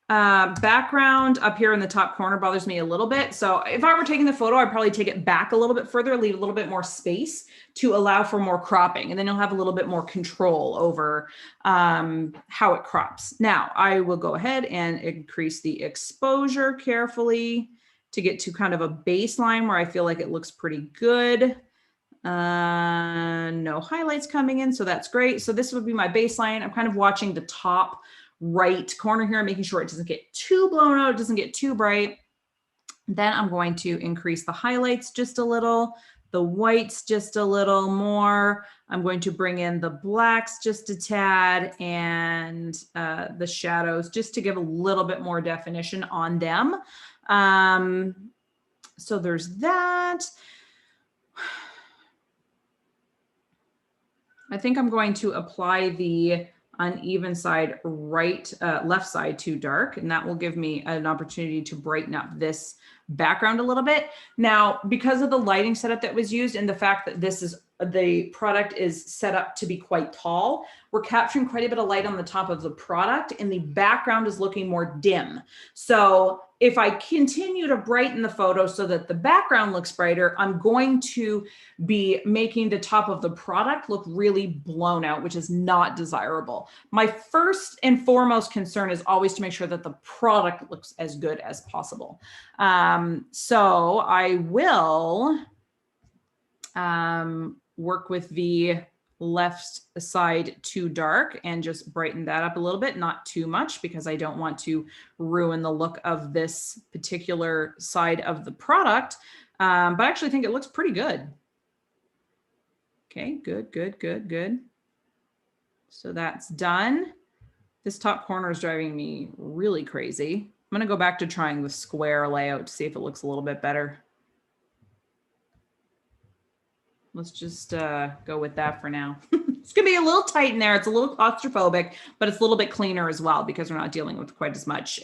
Speaker 1: background up here in the top corner bothers me a little bit. So if I were taking the photo, I'd probably take it back a little bit further, leave a little bit more space to allow for more cropping. And then you'll have a little bit more control over how it crops. Now I will go ahead and increase the exposure carefully to get to kind of a baseline where I feel like it looks pretty good. No highlights coming in, so that's great. So this would be my baseline. I'm kind of watching the top right corner here, making sure it doesn't get too blown out, it doesn't get too bright. Then I'm going to increase the highlights just a little, the whites just a little more. I'm going to bring in the blacks just a tad, and the shadows just to give a little bit more definition on them. So there's that. I think I'm going to apply the uneven side right, left side too dark, and that will give me an opportunity to brighten up this background a little bit. Now, because of the lighting setup that was used and the fact that the product is set up to be quite tall, we're capturing quite a bit of light on the top of the product and the background is looking more dim. So if I continue to brighten the photo so that the background looks brighter, I'm going to be making the top of the product look really blown out, which is not desirable. My first and foremost concern is always to make sure that the product looks as good as possible. So I will work with the left side too dark and just brighten that up a little bit, not too much, because I don't want to ruin the look of this particular side of the product. But I actually think it looks pretty good. Okay, good, good, good, good. So that's done. This top corner is driving me really crazy. I'm gonna go back to trying the square layout to see if it looks a little bit better. Let's just go with that for now. It's gonna be a little tight in there. It's a little claustrophobic, but it's a little bit cleaner as well because we're not dealing with quite as much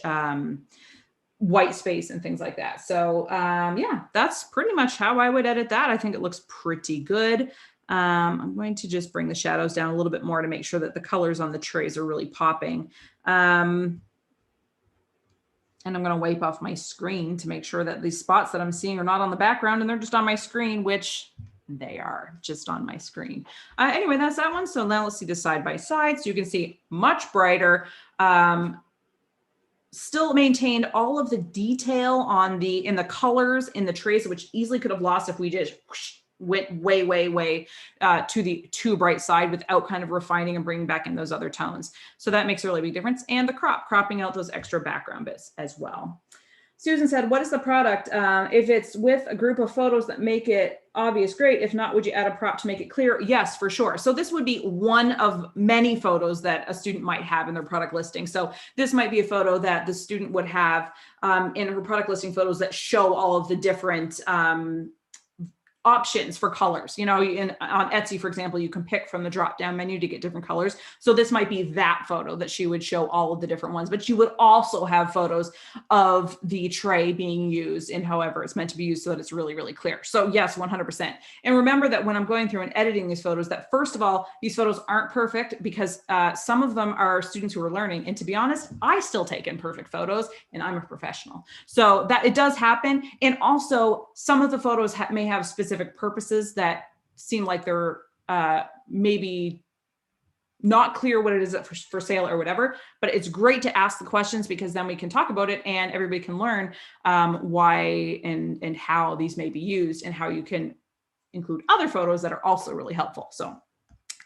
Speaker 1: white space and things like that. So yeah, that's pretty much how I would edit that. I think it looks pretty good. I'm going to just bring the shadows down a little bit more to make sure that the colors on the trays are really popping. And I'm going to wipe off my screen to make sure that these spots that I'm seeing are not on the background and they're just on my screen, which they are just on my screen. Anyway, that's that one. So now let's see the side by side. So you can see much brighter. Still maintained all of the detail on in the colors in the trays, which easily could have lost if we just went way to the too bright side without kind of refining and bringing back in those other tones. So that makes a really big difference. And the cropping out those extra background bits as well. Susan said, what is the product? If it's with a group of photos that make it obvious, great. If not, would you add a prop to make it clear? Yes, for sure. So this would be one of many photos that a student might have in their product listing. So this might be a photo that the student would have in her product listing photos that show all of the different options for colors. You know, on Etsy, for example, you can pick from the drop-down menu to get different colors. So this might be that photo that she would show all of the different ones, but she would also have photos of the tray being used in however it's meant to be used so that it's really, really clear. So yes, 100%. And remember that when I'm going through and editing these photos, that first of all, these photos aren't perfect because some of them are students who are learning. And to be honest, I still take imperfect photos and I'm a professional. So that it does happen. And also some of the photos may have specific purposes that seem like they're maybe not clear what it is for sale or whatever, but it's great to ask the questions because then we can talk about it and everybody can learn why and how these may be used and how you can include other photos that are also really helpful. So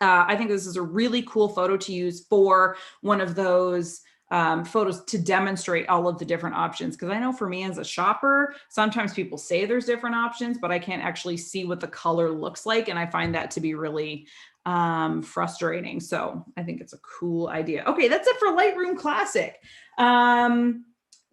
Speaker 1: I think this is a really cool photo to use for one of those photos to demonstrate all of the different options. Because I know for me as a shopper, sometimes people say there's different options, but I can't actually see what the color looks like. And I find that to be really frustrating. So I think it's a cool idea. Okay, that's it for Lightroom Classic.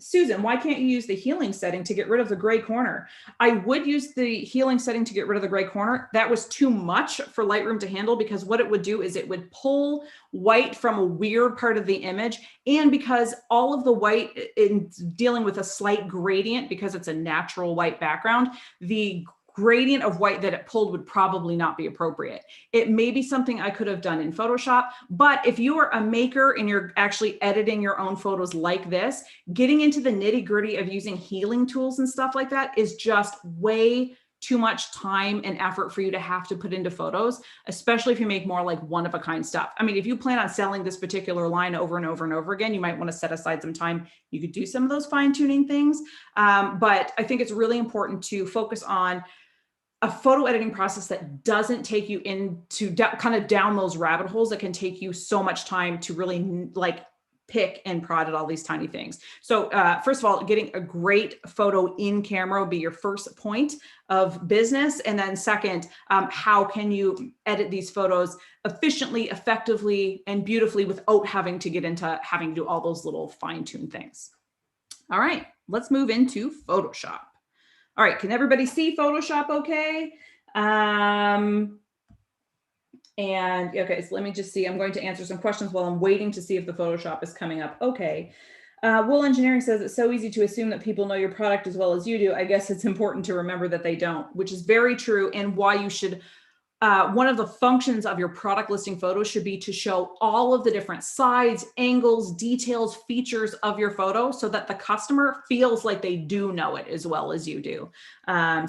Speaker 1: Susan, why can't you use the healing setting to get rid of the gray corner? I would use the healing setting to get rid of the gray corner. That was too much for Lightroom to handle because what it would do is it would pull white from a weird part of the image. And because all of the white in dealing with a slight gradient, because it's a natural white background, the gradient of white that it pulled would probably not be appropriate. It may be something I could have done in Photoshop, but if you are a maker and you're actually editing your own photos like this, getting into the nitty gritty of using healing tools and stuff like that is just way too much time and effort for you to have to put into photos, especially if you make more like one of a kind stuff. I mean, if you plan on selling this particular line over and over and over again, you might want to set aside some time. You could do some of those fine tuning things. But I think it's really important to focus on a photo editing process that doesn't take you into kind of down those rabbit holes that can take you so much time to really like pick and prod at all these tiny things. So first of all, getting a great photo in camera will be your first point of business. And then second, how can you edit these photos efficiently, effectively, and beautifully without having to get into having to do all those little fine-tuned things. All right, let's move into Photoshop. All right, can everybody see Photoshop okay? And okay, so let me just see. I'm going to answer some questions while I'm waiting to see if the Photoshop is coming up. Okay. Wool Engineering says it's so easy to assume that people know your product as well as you do. I guess it's important to remember that they don't, which is very true, and why you should one of the functions of your product listing photo should be to show all of the different sides, angles, details, features of your photo so that the customer feels like they do know it as well as you do.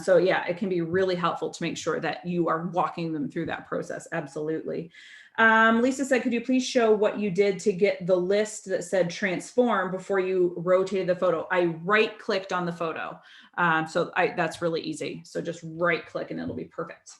Speaker 1: So yeah, it can be really helpful to make sure that you are walking them through that process. Absolutely. Lisa said, could you please show what you did to get the list that said transform before you rotated the photo? I right clicked on the photo. That's really easy. So just right click and it'll be perfect.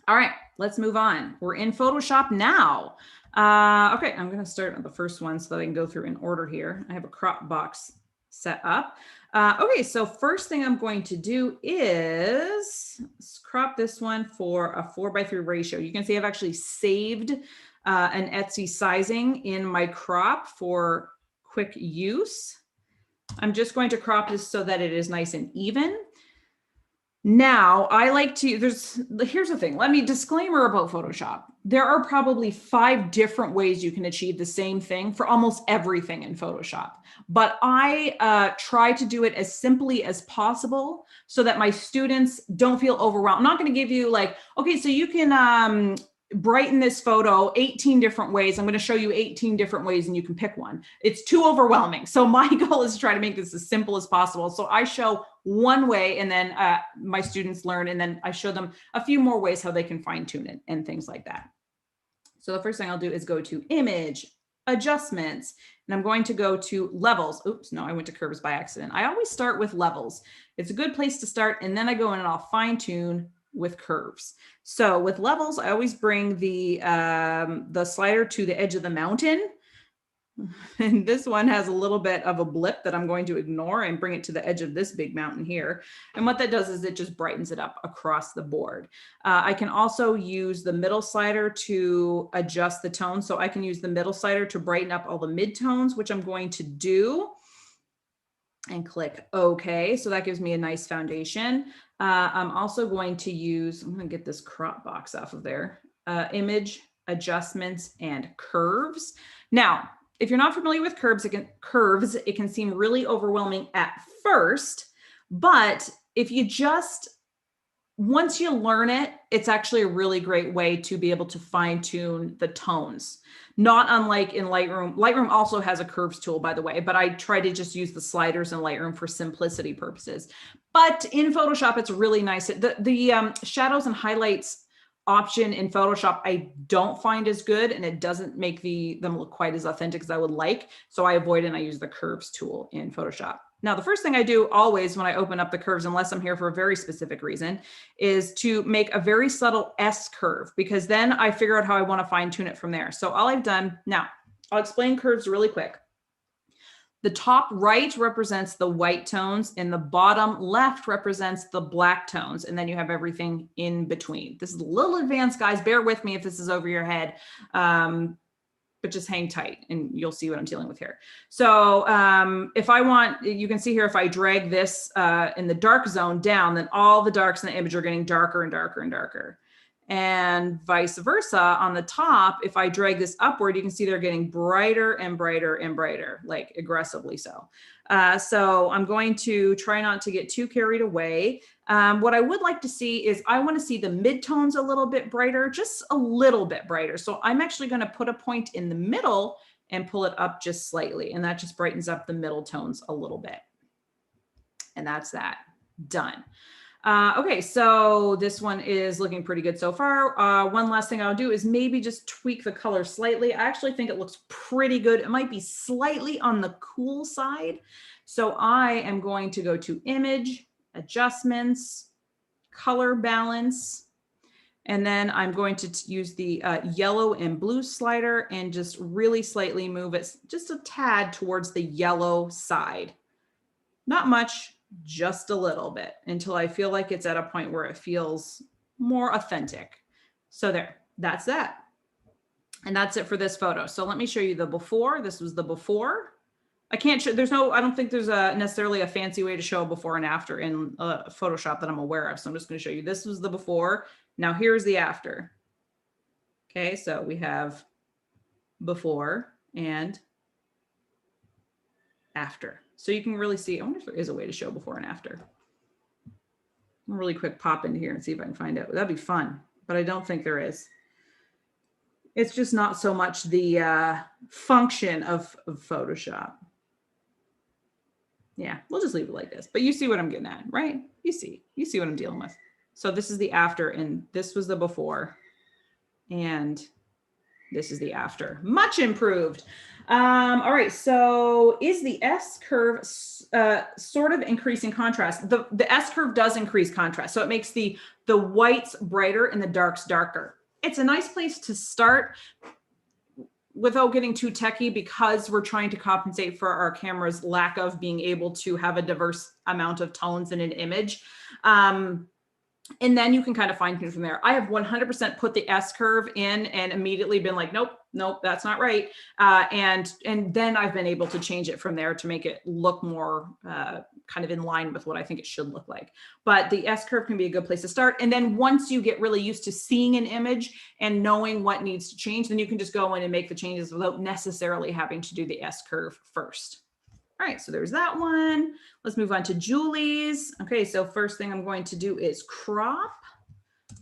Speaker 1: All right, let's move on. We're in Photoshop now. Okay, I'm going to start on the first one so that I can go through in order here. I have a crop box set up. Okay, so first thing I'm going to do is crop this one for a 4:3 ratio. You can see I've actually saved an Etsy sizing in my crop for quick use. I'm just going to crop this so that it is nice and even. Now, I like to, here's the thing, let me disclaimer about Photoshop. There are probably 5 different ways you can achieve the same thing for almost everything in Photoshop. But I try to do it as simply as possible so that my students don't feel overwhelmed. I'm not going to give you like, okay, so you can brighten this photo 18 different ways. I'm going to show you 18 different ways and you can pick one. It's too overwhelming. So my goal is to try to make this as simple as possible. So I show one way and then my students learn, and then I show them a few more ways how they can fine tune it and things like that. So the first thing I'll do is go to image, adjustments, and I'm going to go to levels. Oops, no, I went to curves by accident. I always start with levels. It's a good place to start. And then I go in and I'll fine tune with curves. So with levels, I always bring the slider to the edge of the mountain. And this one has a little bit of a blip that I'm going to ignore and bring it to the edge of this big mountain here. And what that does is it just brightens it up across the board. I can also use the middle slider to adjust the tone. So I can use the middle slider to brighten up all the midtones, which I'm going to do. And click OK. So that gives me a nice foundation. I'm also going to use, I'm going to get this crop box off of there, image, adjustments, and curves. Now, if you're not familiar with curves, it can seem really overwhelming at first, but if you once you learn it, it's actually a really great way to be able to fine tune the tones. Not unlike in Lightroom. Lightroom also has a curves tool, by the way, but I try to just use the sliders in Lightroom for simplicity purposes. But in Photoshop, it's really nice. The shadows and highlights option in Photoshop, I don't find as good, and it doesn't make them look quite as authentic as I would like. So I avoid and I use the curves tool in Photoshop. Now, the first thing I do always when I open up the curves, unless I'm here for a very specific reason, is to make a very subtle S curve, because then I figure out how I want to fine tune it from there. So all I've done, now I'll explain curves really quick. The top right represents the white tones and the bottom left represents the black tones. And then you have everything in between. This is a little advanced, guys. Bear with me if this is over your head. But just hang tight and you'll see what I'm dealing with here. So if I want, you can see here, if I drag this in the dark zone down, then all the darks in the image are getting darker and darker and darker. And vice versa on the top, if I drag this upward, you can see they're getting brighter and brighter and brighter, like aggressively so. So I'm going to try not to get too carried away. What I would like to see is I want to see the midtones a little bit brighter, just a little bit brighter. So I'm actually going to put a point in the middle and pull it up just slightly. And that just brightens up the middle tones a little bit. And that's that. Done. Okay, so this one is looking pretty good so far. One last thing I'll do is maybe just tweak the color slightly. I actually think it looks pretty good. It might be slightly on the cool side. So I am going to go to image, adjustments, color balance, and then I'm going to use the yellow and blue slider and just really slightly move it just a tad towards the yellow side. Not much. Just a little bit until I feel like it's at a point where it feels more authentic. So there, that's that. And that's it for this photo. So let me show you the before. This was the before. I can't show, I don't think there's necessarily a fancy way to show a before and after in Photoshop that I'm aware of. So I'm just going to show you, this was the before. Now here's the after. Okay, so we have before and after. So you can really see, I wonder if there is a way to show before and after. I'll really quick pop into here and see if I can find out. That'd be fun, but I don't think there is. It's just not so much the function of Photoshop. Yeah, we'll just leave it like this, but you see what I'm getting at, right? You see what I'm dealing with. So this is the after and this was the before and this is the after. Much improved. All right, so is the S curve sort of increasing contrast? The S curve does increase contrast. So it makes the whites brighter and the darks darker. It's a nice place to start without getting too techie because we're trying to compensate for our camera's lack of being able to have a diverse amount of tones in an image. And then you can kind of fine tune from there. I have 100% put the S curve in and immediately been like, nope, that's not right. And then I've been able to change it from there to make it look more kind of in line with what I think it should look like. But the S curve can be a good place to start. And then once you get really used to seeing an image and knowing what needs to change, then you can just go in and make the changes without necessarily having to do the S curve first. All right, so there's that one. Let's move on to Julie's. Okay, so first thing I'm going to do is crop.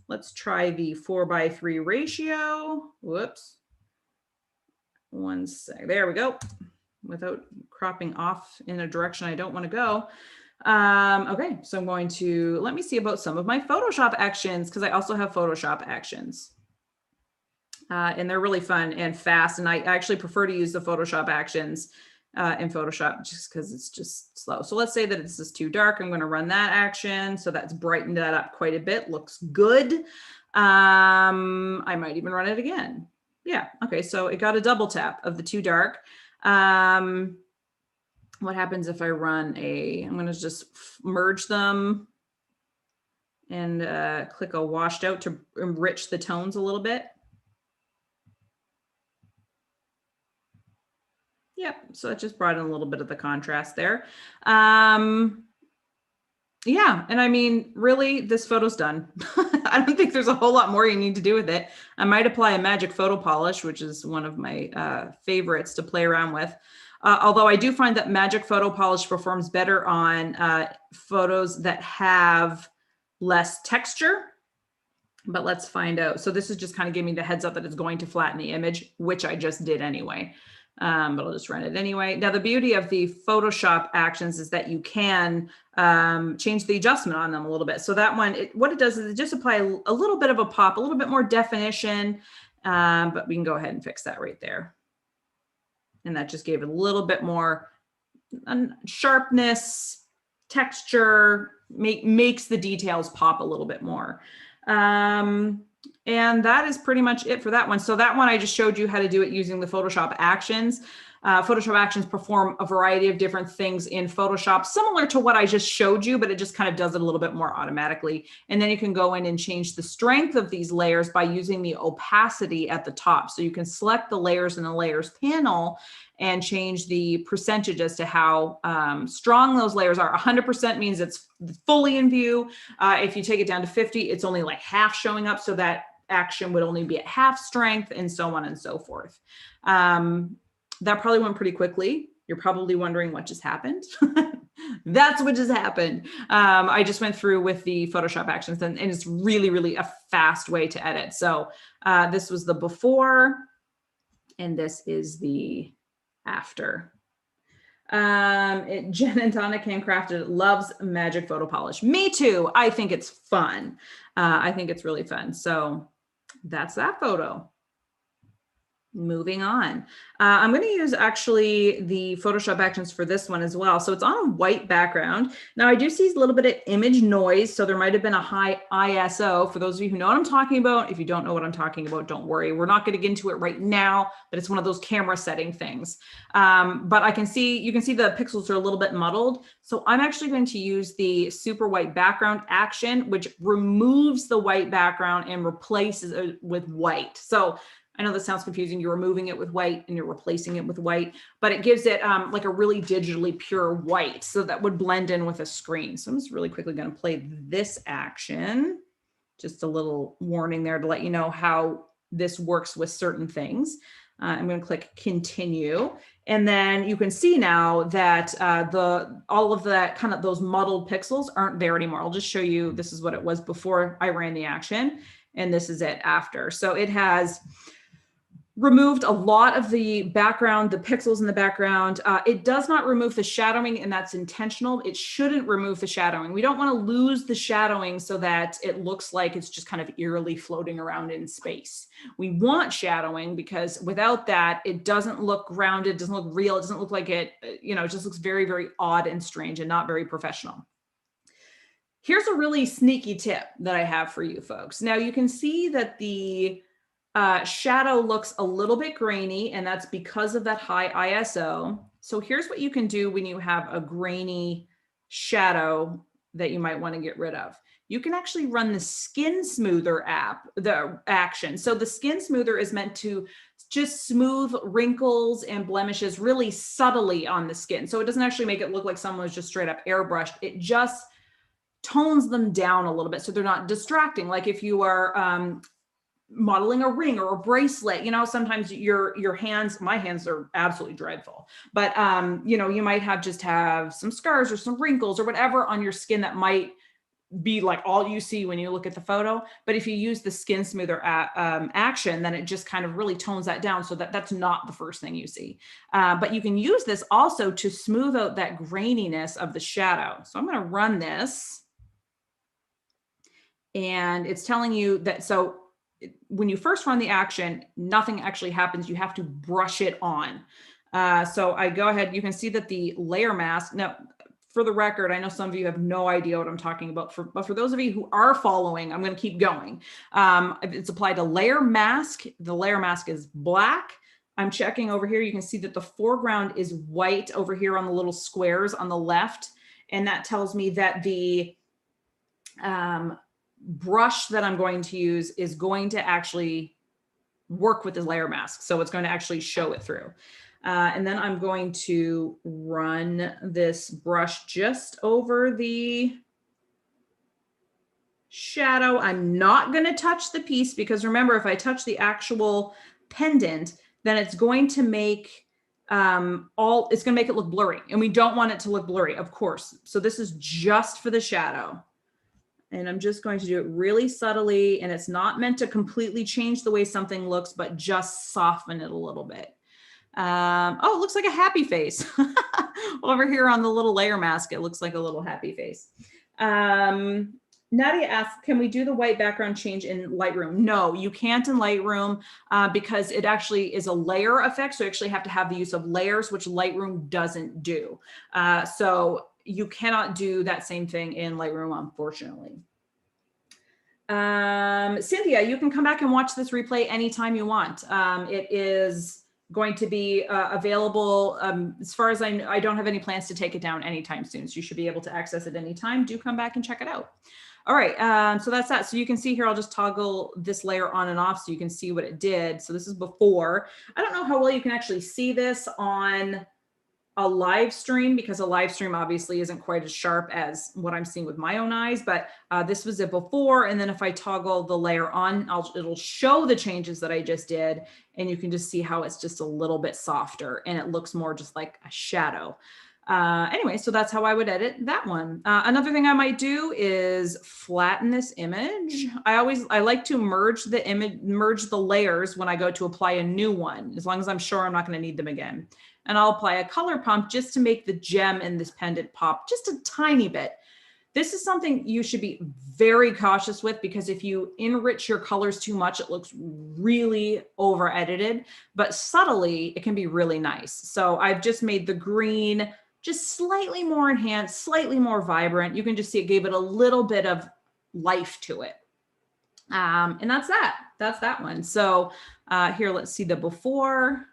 Speaker 1: Let's try the 4:3 ratio. Whoops. One sec. There we go. Without cropping off in a direction I don't want to go. Okay, so I'm going to, let me see about some of my Photoshop actions because I also have Photoshop actions. And they're really fun and fast. And I actually prefer to use the Photoshop actions in Photoshop just because it's just slow. So let's say that this is too dark. I'm going to run that action. So that's brightened that up quite a bit. Looks good. I might even run it again. Yeah. Okay. So it got a double tap of the too dark. What happens if I run I'm going to just merge them and click a washed out to enrich the tones a little bit. Yep, so it just brought in a little bit of the contrast there. Yeah, and I mean, really, this photo's done. I don't think there's a whole lot more you need to do with it. I might apply a magic photo polish, which is one of my favorites to play around with. Although I do find that magic photo polish performs better on photos that have less texture. But let's find out. So this is just kind of giving me the heads up that it's going to flatten the image, which I just did anyway. But I'll just run it anyway. Now, the beauty of the Photoshop actions is that you can change the adjustment on them a little bit. So that one, what it does is it just apply a little bit of a pop, a little bit more definition, but we can go ahead and fix that right there. And that just gave it a little bit more sharpness, texture, makes the details pop a little bit more. And that is pretty much it for that one. So that one, I just showed you how to do it using the Photoshop actions. Photoshop actions perform a variety of different things in Photoshop, similar to what I just showed you, but it just kind of does it a little bit more automatically. And then you can go in and change the strength of these layers by using the opacity at the top. So you can select the layers in the layers panel and change the percentage as to how strong those layers are. 100% means it's fully in view. If you take it down to 50, it's only like half showing up. So that action would only be at half strength and so on and so forth. That probably went pretty quickly. You're probably wondering what just happened. That's what just happened. I just went through with the Photoshop actions and it's really, really a fast way to edit. So this was the before and this is the after. Jen and Donna Handcrafted loves magic photo polish. Me too. I think it's fun. I think it's really fun. So that's that photo. Moving on. I'm going to use actually the Photoshop actions for this one as well. So it's on a white background. Now I do see a little bit of image noise. So there might've been a high ISO for those of you who know what I'm talking about. If you don't know what I'm talking about, don't worry. We're not going to get into it right now, but it's one of those camera setting things. But you can see the pixels are a little bit muddled. So I'm actually going to use the super white background action, which removes the white background and replaces it with white. So I know this sounds confusing. You're removing it with white and you're replacing it with white, but it gives it like a really digitally pure white. So that would blend in with a screen. So I'm just really quickly going to play this action. Just a little warning there to let you know how this works with certain things. I'm going to click continue. And then you can see now that all of that kind of those muddled pixels aren't there anymore. I'll just show you, this is what it was before I ran the action, and this is it after. So it has removed a lot of the background, the pixels in the background. It does not remove the shadowing, and that's intentional. It shouldn't remove the shadowing. We don't want to lose the shadowing so that it looks like it's just kind of eerily floating around in space. We want shadowing because without that, it doesn't look grounded, doesn't look real. It doesn't look like it, you know, it just looks very, very odd and strange and not very professional. Here's a really sneaky tip that I have for you folks. Now you can see that the shadow looks a little bit grainy, and that's because of that high ISO. So here's what you can do when you have a grainy shadow that you might want to get rid of. You can actually run the skin smoother action. So the skin smoother is meant to just smooth wrinkles and blemishes really subtly on the skin. So it doesn't actually make it look like someone was just straight up airbrushed. It just tones them down a little bit so they're not distracting. Like if you are modeling a ring or a bracelet, you know, sometimes your hands, my hands are absolutely dreadful, but you know, you might have some scars or some wrinkles or whatever on your skin that might be like all you see when you look at the photo. But if you use the skin smoother action, then it just kind of really tones that down so that that's not the first thing you see. But you can use this also to smooth out that graininess of the shadow. So I'm going to run this, and it's telling you that, so when you first run the action, nothing actually happens. You have to brush it on. So I go ahead, you can see that the layer mask, now for the record, I know some of you have no idea what I'm talking about, but for those of you who are following, I'm going to keep going. It's applied to layer mask. The layer mask is black. I'm checking over here. You can see that the foreground is white over here on the little squares on the left. And that tells me that the brush that I'm going to use is going to actually work with the layer mask. So it's going to actually show it through. And then I'm going to run this brush just over the shadow. I'm not going to touch the piece because remember, if I touch the actual pendant, then it's going to make it's going to make it look blurry, and we don't want it to look blurry, of course. So this is just for the shadow. And I'm just going to do it really subtly, and it's not meant to completely change the way something looks, but just soften it a little bit. Oh, it looks like a happy face. Over here on the little layer mask, it looks like a little happy face. Nadia asks, can we do the white background change in Lightroom? No, you can't in Lightroom because it actually is a layer effect. So you actually have to have the use of layers, which Lightroom doesn't do. So you cannot do that same thing in Lightroom, unfortunately. Cynthia, you can come back and watch this replay anytime you want. It is going to be available. As far as I don't have any plans to take it down anytime soon. So you should be able to access it anytime. Do come back and check it out. All right, so that's that. So you can see here, I'll just toggle this layer on and off so you can see what it did. So this is before. I don't know how well you can actually see this on a live stream because a live stream obviously isn't quite as sharp as what I'm seeing with my own eyes, but this was it before. And then if I toggle the layer on, it'll show the changes that I just did. And you can just see how it's just a little bit softer and it looks more just like a shadow. Anyway, so that's how I would edit that one. Another thing I might do is flatten this image. I like to merge the image, merge the layers when I go to apply a new one, as long as I'm sure I'm not going to need them again. And I'll apply a color pump just to make the gem in this pendant pop just a tiny bit. This is something you should be very cautious with because if you enrich your colors too much, it looks really over edited, but subtly it can be really nice. So I've just made the green just slightly more enhanced, slightly more vibrant. You can just see it gave it a little bit of life to it. And that's that one. So here, let's see the before.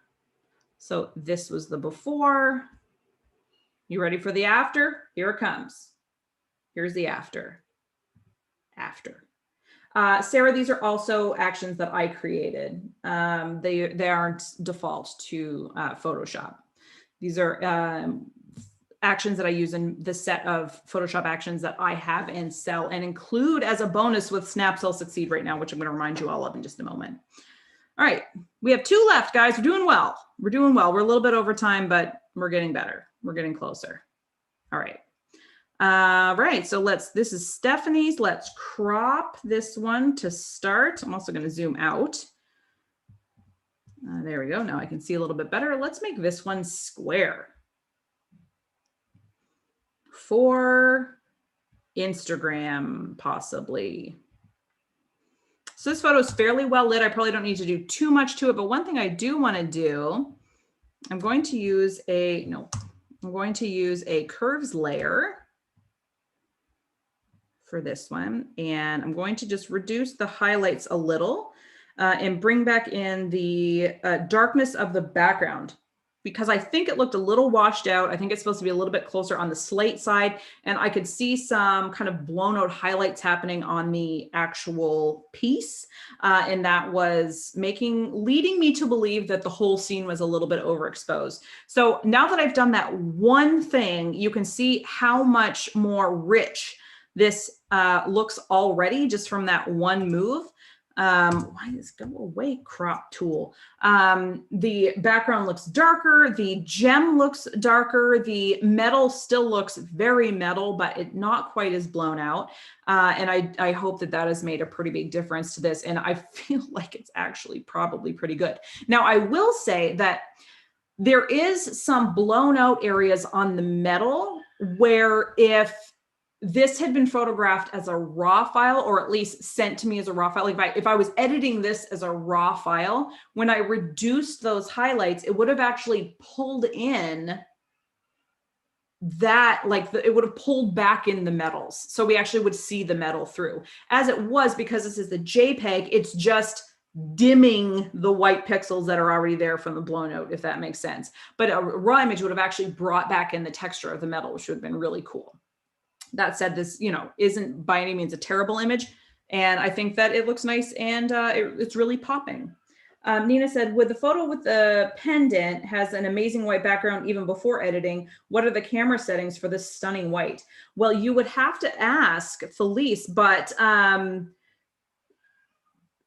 Speaker 1: So this was the before. You ready for the after? Here it comes. Here's the after. Sarah, these are also actions that I created. They aren't default to Photoshop. These are actions that I use in the set of Photoshop actions that I have and sell and include as a bonus with Snap Sell Succeed right now, which I'm going to remind you all of in just a moment. All right, we have 2 left, guys. We're doing well. We're doing well. We're a little bit over time, but we're getting better. We're getting closer. All right. Right, so this is Stephanie's. Let's crop this one to start. I'm also going to zoom out. There we go. Now I can see a little bit better. Let's make this one square for Instagram, possibly. So this photo is fairly well lit. I probably don't need to do too much to it, but one thing I do want to do, I'm going to use a curves layer for this one. And I'm going to just reduce the highlights a little and bring back in the darkness of the background, because I think it looked a little washed out. I think it's supposed to be a little bit closer on the slate side. And I could see some kind of blown out highlights happening on the actual piece. And that was leading me to believe that the whole scene was a little bit overexposed. So now that I've done that one thing, you can see how much more rich this looks already just from that one move. Why does go away crop tool? The background looks darker. The gem looks darker. The metal still looks very metal, but it not quite as blown out. And I hope that has made a pretty big difference to this. And I feel like it's actually probably pretty good. Now, I will say that there is some blown out areas on the metal where if this had been photographed as a raw file, or at least sent to me as a raw file, like if I was editing this as a raw file, when I reduced those highlights, it would have actually pulled in that, it would have pulled back in the metals. So we actually would see the metal through. As it was, because this is the JPEG, it's just dimming the white pixels that are already there from the blown out, if that makes sense. But a raw image would have actually brought back in the texture of the metal, which would have been really cool. That said, this, isn't by any means a terrible image. And I think that it looks nice and it's really popping. Nina said, with the photo with the pendant has an amazing white background even before editing. What are the camera settings for this stunning white? Well, you would have to ask Felice, but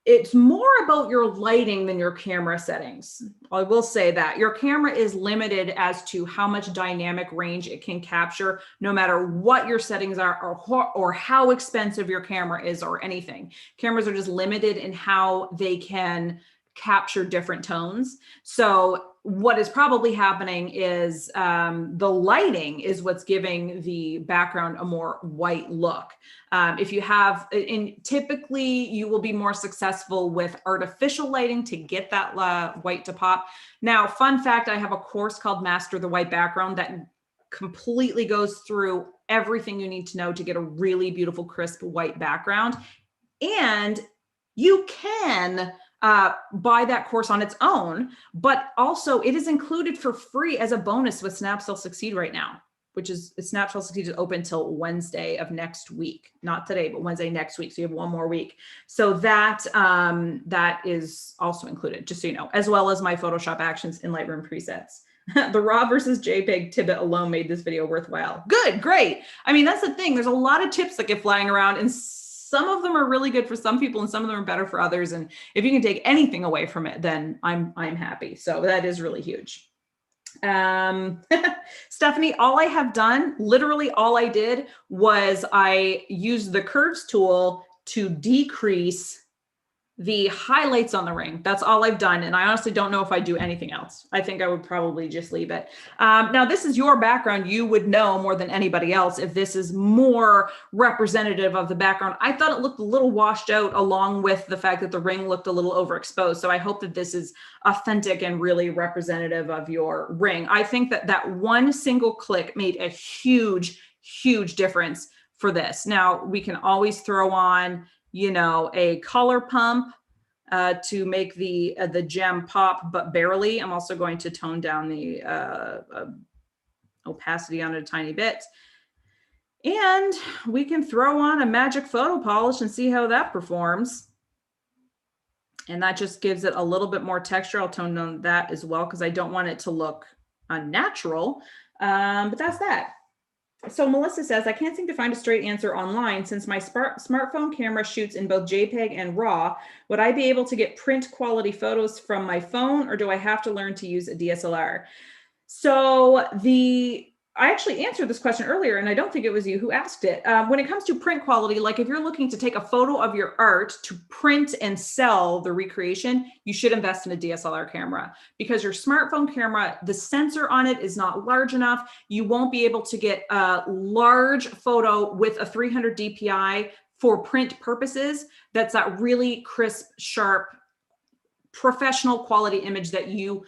Speaker 1: it's more about your lighting than your camera settings. I will say that your camera is limited as to how much dynamic range it can capture, no matter what your settings are or how expensive your camera is or anything. Cameras are just limited in how they can capture different tones. So what is probably happening is the lighting is what's giving the background a more white look. If you have, typically you will be more successful with artificial lighting to get that white to pop. Now, fun fact, I have a course called Master the White Background that completely goes through everything you need to know to get a really beautiful, crisp white background. And you can buy that course on its own, but also it is included for free as a bonus with Snap Sell Succeed right now, which is Snap Sell Succeed is open till Wednesday of next week, not today, but Wednesday next week. So you have one more week. So that is also included, just so you know, as well as my Photoshop actions in Lightroom presets. The raw versus JPEG tidbit alone made this video worthwhile. Good, great. I mean, that's the thing. There's a lot of tips that get flying around, and some of them are really good for some people and some of them are better for others. And if you can take anything away from it, then I'm happy. So that is really huge. Stephanie, all I have done, literally all I did was I used the curves tool to decrease the highlights on the ring. That's all I've done. And I honestly don't know if I do anything else. I think I would probably just leave it. Now, this is your background. You would know more than anybody else if this is more representative of the background. I thought it looked a little washed out, along with the fact that the ring looked a little overexposed. So I hope that this is authentic and really representative of your ring. I think that one single click made a huge, huge difference for this. Now, we can always throw on a color pump to make the gem pop, but barely. I'm also going to tone down the opacity on it a tiny bit. And we can throw on a magic photo polish and see how that performs. And that just gives it a little bit more texture. I'll tone down that as well, because I don't want it to look unnatural. But that's that. So Melissa says, I can't seem to find a straight answer online since my smartphone camera shoots in both JPEG and RAW. Would I be able to get print quality photos from my phone, or do I have to learn to use a DSLR? So I actually answered this question earlier, and I don't think it was you who asked it. When it comes to print quality, like if you're looking to take a photo of your art to print and sell the recreation, you should invest in a DSLR camera, because your smartphone camera, the sensor on it is not large enough. You won't be able to get a large photo with a 300 DPI for print purposes. That's that really crisp, sharp, professional quality image that you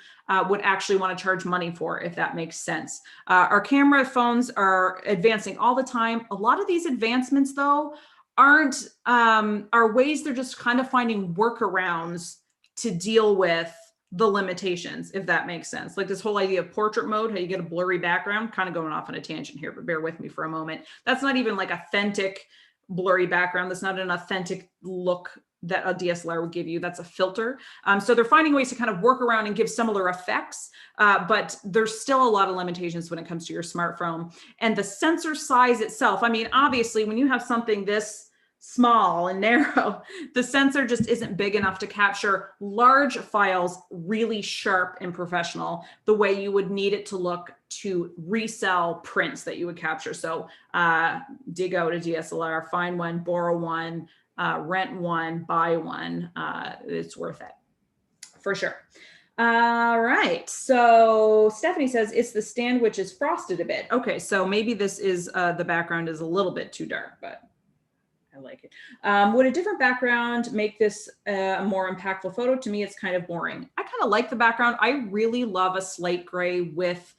Speaker 1: would actually want to charge money for, if that makes sense. Our camera phones are advancing all the time. A lot of these advancements, though, aren't are ways they're just kind of finding workarounds to deal with the limitations, if that makes sense. Like this whole idea of portrait mode, how you get a blurry background, kind of going off on a tangent here, but bear with me for a moment. That's not even like authentic blurry background. That's not an authentic look that a DSLR would give you. That's a filter. So they're finding ways to kind of work around and give similar effects, but there's still a lot of limitations when it comes to your smartphone. And the sensor size itself, I mean, obviously when you have something this small and narrow, the sensor just isn't big enough to capture large files really sharp and professional the way you would need it to look to resell prints that you would capture. So dig out a DSLR, find one, borrow one, rent one, buy one. It's worth it for sure. All right. So Stephanie says it's the stand which is frosted a bit. Okay. So maybe this is the background is a little bit too dark, but I like it. Would a different background make this a more impactful photo? To me, it's kind of boring. I kind of like the background. I really love a slate gray with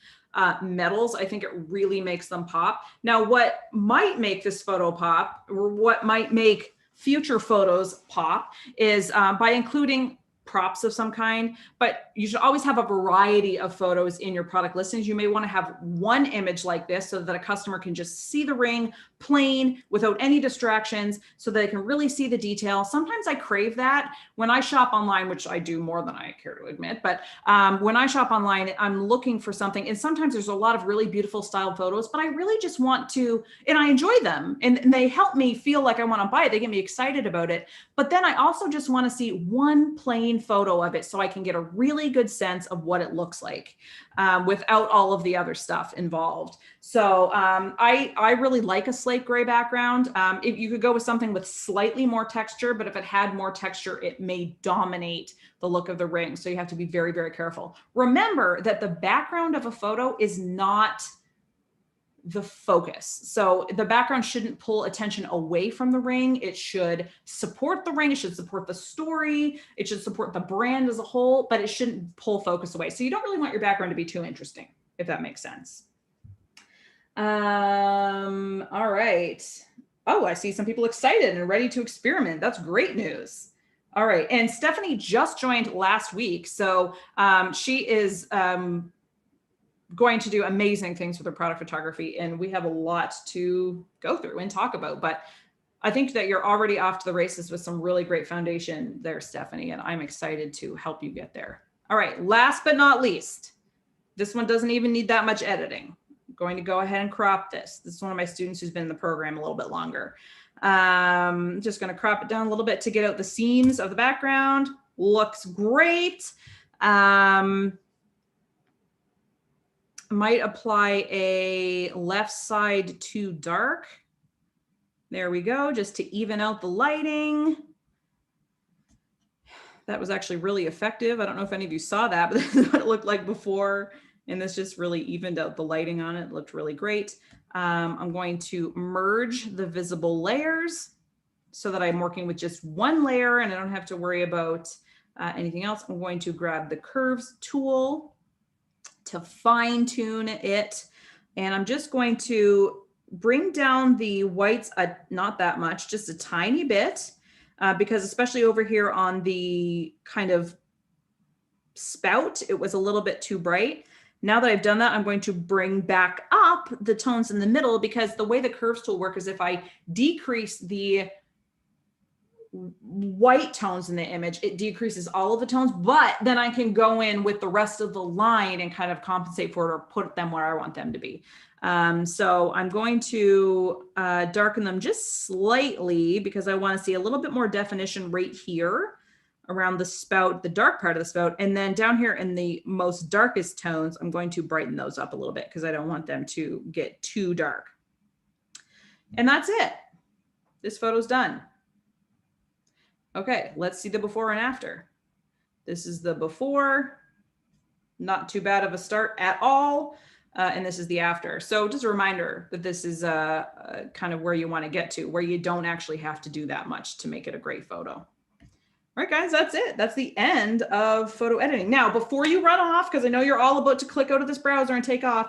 Speaker 1: metals. I think it really makes them pop. Now, what might make this photo pop, or what might make future photos pop, is by including props of some kind, but you should always have a variety of photos in your product listings. You may want to have one image like this so that a customer can just see the ring plain without any distractions, so they can really see the detail. Sometimes I crave that when I shop online, which I do more than I care to admit, but when I shop online, I'm looking for something, and sometimes there's a lot of really beautiful styled photos, but I really just want to, and I enjoy them, and they help me feel like I want to buy it. They get me excited about it. But then I also just want to see one plain photo of it so I can get a really good sense of what it looks like without all of the other stuff involved. So I really like a slate gray background. If you could go with something with slightly more texture, but if it had more texture, it may dominate the look of the ring. So you have to be very, very careful. Remember that the background of a photo is not the focus. So the background shouldn't pull attention away from the ring. It should support the ring. It should support the story. It should support the brand as a whole, but it shouldn't pull focus away. So you don't really want your background to be too interesting, if that makes sense. All right. Oh, I see some people excited and ready to experiment. That's great news. All right. And Stephanie just joined last week. So she is going to do amazing things with her product photography, and we have a lot to go through and talk about, but I think that you're already off to the races with some really great foundation there, Stephanie, and I'm excited to help you get there. All right, last but not least, this one doesn't even need that much editing. I'm going to go ahead and crop this. This is one of my students who's been in the program a little bit longer. Just going to crop it down a little bit to get out the seams of the background. Looks great. Might apply a left side too dark. There we go, just to even out the lighting. That was actually really effective. I don't know if any of you saw that, but this is what it looked like before. And this just really evened out the lighting on it. It looked really great. I'm going to merge the visible layers so that I'm working with just one layer and I don't have to worry about anything else. I'm going to grab the curves tool to fine tune it. And I'm just going to bring down the whites, not that much, just a tiny bit, because especially over here on the kind of spout, it was a little bit too bright. Now that I've done that, I'm going to bring back up the tones in the middle, because the way the curves tool works is if I decrease the white tones in the image, it decreases all of the tones, but then I can go in with the rest of the line and kind of compensate for it or put them where I want them to be. So I'm going to darken them just slightly because I want to see a little bit more definition right here around the spout, the dark part of the spout. And then down here in the most darkest tones, I'm going to brighten those up a little bit because I don't want them to get too dark. And that's it. This photo's done. Okay, let's see the before and after. This is the before, not too bad of a start at all. And this is the after. So just a reminder that this is kind of where you want to get to, where you don't actually have to do that much to make it a great photo. All right, guys, that's it. That's the end of photo editing. Now, before you run off, because I know you're all about to click out of this browser and take off,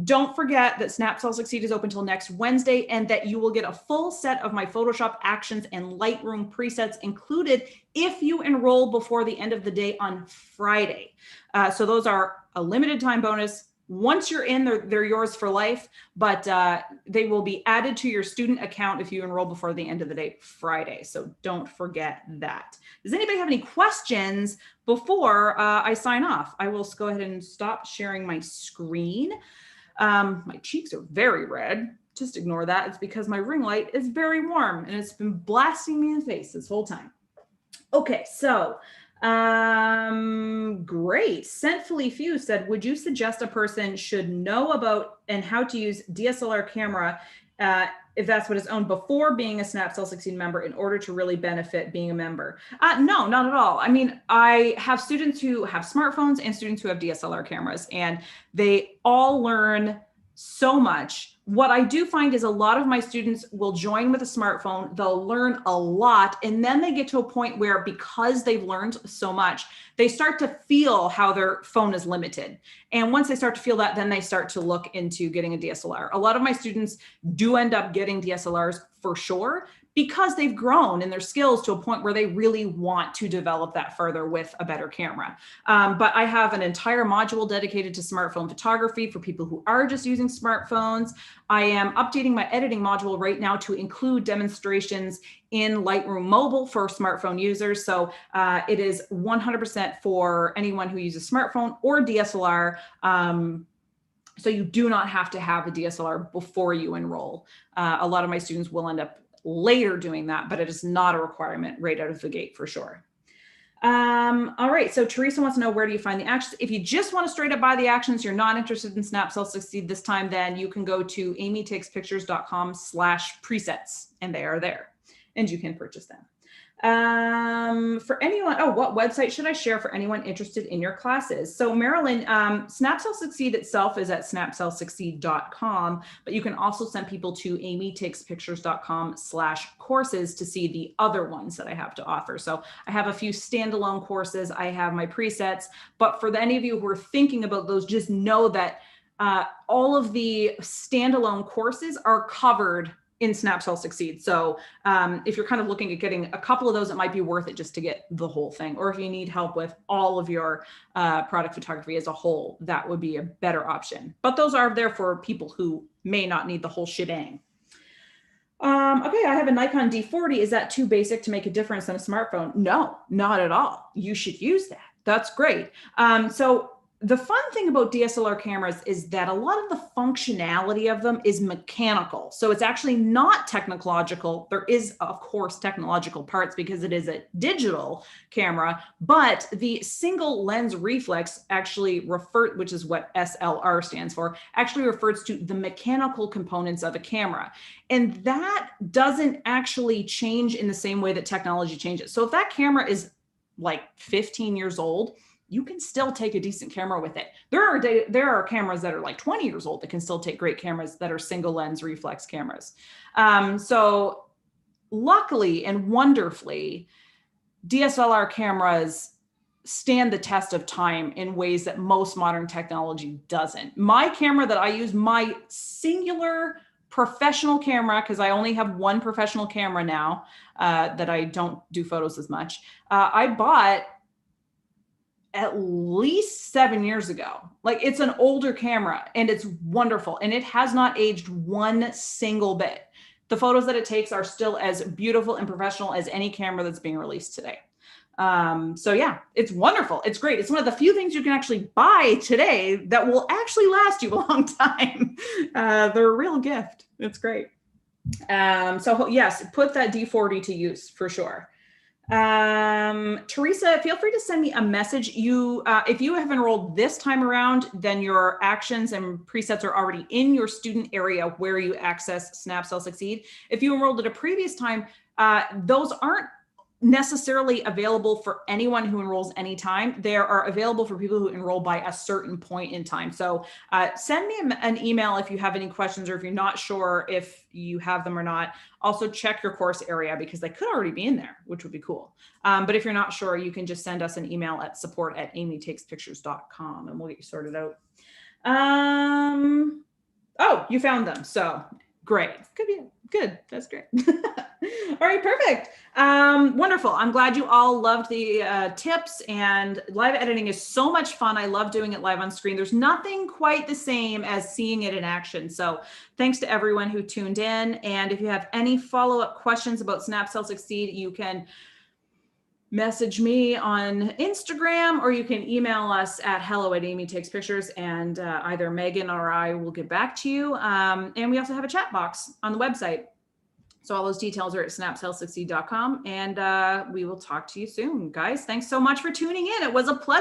Speaker 1: don't forget that Snapcell Succeed is open till next Wednesday and that you will get a full set of my Photoshop actions and Lightroom presets included if you enroll before the end of the day on Friday. So those are a limited time bonus. Once you're in, they're yours for life, but they will be added to your student account if you enroll before the end of the day Friday. So don't forget that. Does anybody have any questions before I sign off? I will go ahead and stop sharing my screen. My cheeks are very red. Just ignore that. It's because my ring light is very warm and it's been blasting me in the face this whole time. Okay, so great. Scentfully Few said, would you suggest a person should know about and how to use DSLR camera if that's what is owned before being a Snapcell Succeed member in order to really benefit being a member? No, not at all. I mean, I have students who have smartphones and students who have DSLR cameras, and they all learn so much. What I do find is a lot of my students will join with a smartphone, they'll learn a lot, and then they get to a point where because they've learned so much, they start to feel how their phone is limited. And once they start to feel that, then they start to look into getting a DSLR. A lot of my students do end up getting DSLRs for sure, because they've grown in their skills to a point where they really want to develop that further with a better camera. But I have an entire module dedicated to smartphone photography for people who are just using smartphones. I am updating my editing module right now to include demonstrations in Lightroom Mobile for smartphone users. So it is 100% for anyone who uses smartphone or DSLR. So you do not have to have a DSLR before you enroll. A lot of my students will end up later doing that, but it is not a requirement right out of the gate for sure. All right, so Teresa wants to know, where do you find the actions? If you just want to straight up buy the actions, you're not interested in Snapcell Succeed this time, then you can go to amytakespictures.com/presets, and they are there, and you can purchase them. For anyone, what website should I share for anyone interested in your classes? So Marilyn, Snapcell Succeed itself is at snapcellsucceed.com, but you can also send people to amytakespictures.com/courses to see the other ones that I have to offer. So I have a few standalone courses, I have my presets, but for any of you who are thinking about those, just know that all of the standalone courses are covered in Snapcell Succeed. So if you're kind of looking at getting a couple of those, it might be worth it just to get the whole thing. Or if you need help with all of your product photography as a whole, that would be a better option. But those are there for people who may not need the whole shebang. Okay, I have a Nikon D40. Is that too basic to make a difference on a smartphone? No, not at all. You should use that. That's great. So the fun thing about DSLR cameras is that a lot of the functionality of them is mechanical. So it's actually not technological. There is, of course, technological parts because it is a digital camera, but the single lens reflex actually which is what SLR stands for, actually refers to the mechanical components of a camera. And that doesn't actually change in the same way that technology changes. So if that camera is like 15 years old, you can still take a decent camera with it. There are cameras that are like 20 years old that can still take great cameras that are single lens reflex cameras. So luckily and wonderfully, DSLR cameras stand the test of time in ways that most modern technology doesn't. My camera that I use, my singular professional camera, because I only have one professional camera now that I don't do photos as much, I bought at least 7 years ago. Like, it's an older camera and it's wonderful and it has not aged one single bit. The photos that it takes are still as beautiful and professional as any camera that's being released today. So yeah, it's wonderful. It's great. It's one of the few things you can actually buy today that will actually last you a long time. They're a real gift. It's great. So yes, put that D40 to use for sure. Teresa, feel free to send me a message. If you have enrolled this time around, then your actions and presets are already in your student area where you access Snap Sell Succeed. If you enrolled at a previous time, those aren't necessarily available for anyone who enrolls anytime. They are available for people who enroll by a certain point in time. So send me an email if you have any questions, or if you're not sure if you have them or not. Also check your course area, because they could already be in there, which would be cool. But if you're not sure, you can just send us an email at support@amytakespictures.com and we'll get you sorted out. Oh, you found them. So great. Could be good. That's great. All right, perfect. Wonderful. I'm glad you all loved the tips, and live editing is so much fun. I love doing it live on screen. There's nothing quite the same as seeing it in action. So thanks to everyone who tuned in. And if you have any follow-up questions about Snap Sell Succeed, you can message me on Instagram, or you can email us at hello@amytakespictures, and either Megan or I will get back to you. And we also have a chat box on the website. So all those details are at snapsellsucceed.com, and we will talk to you soon. Guys, thanks so much for tuning in. It was a pleasure.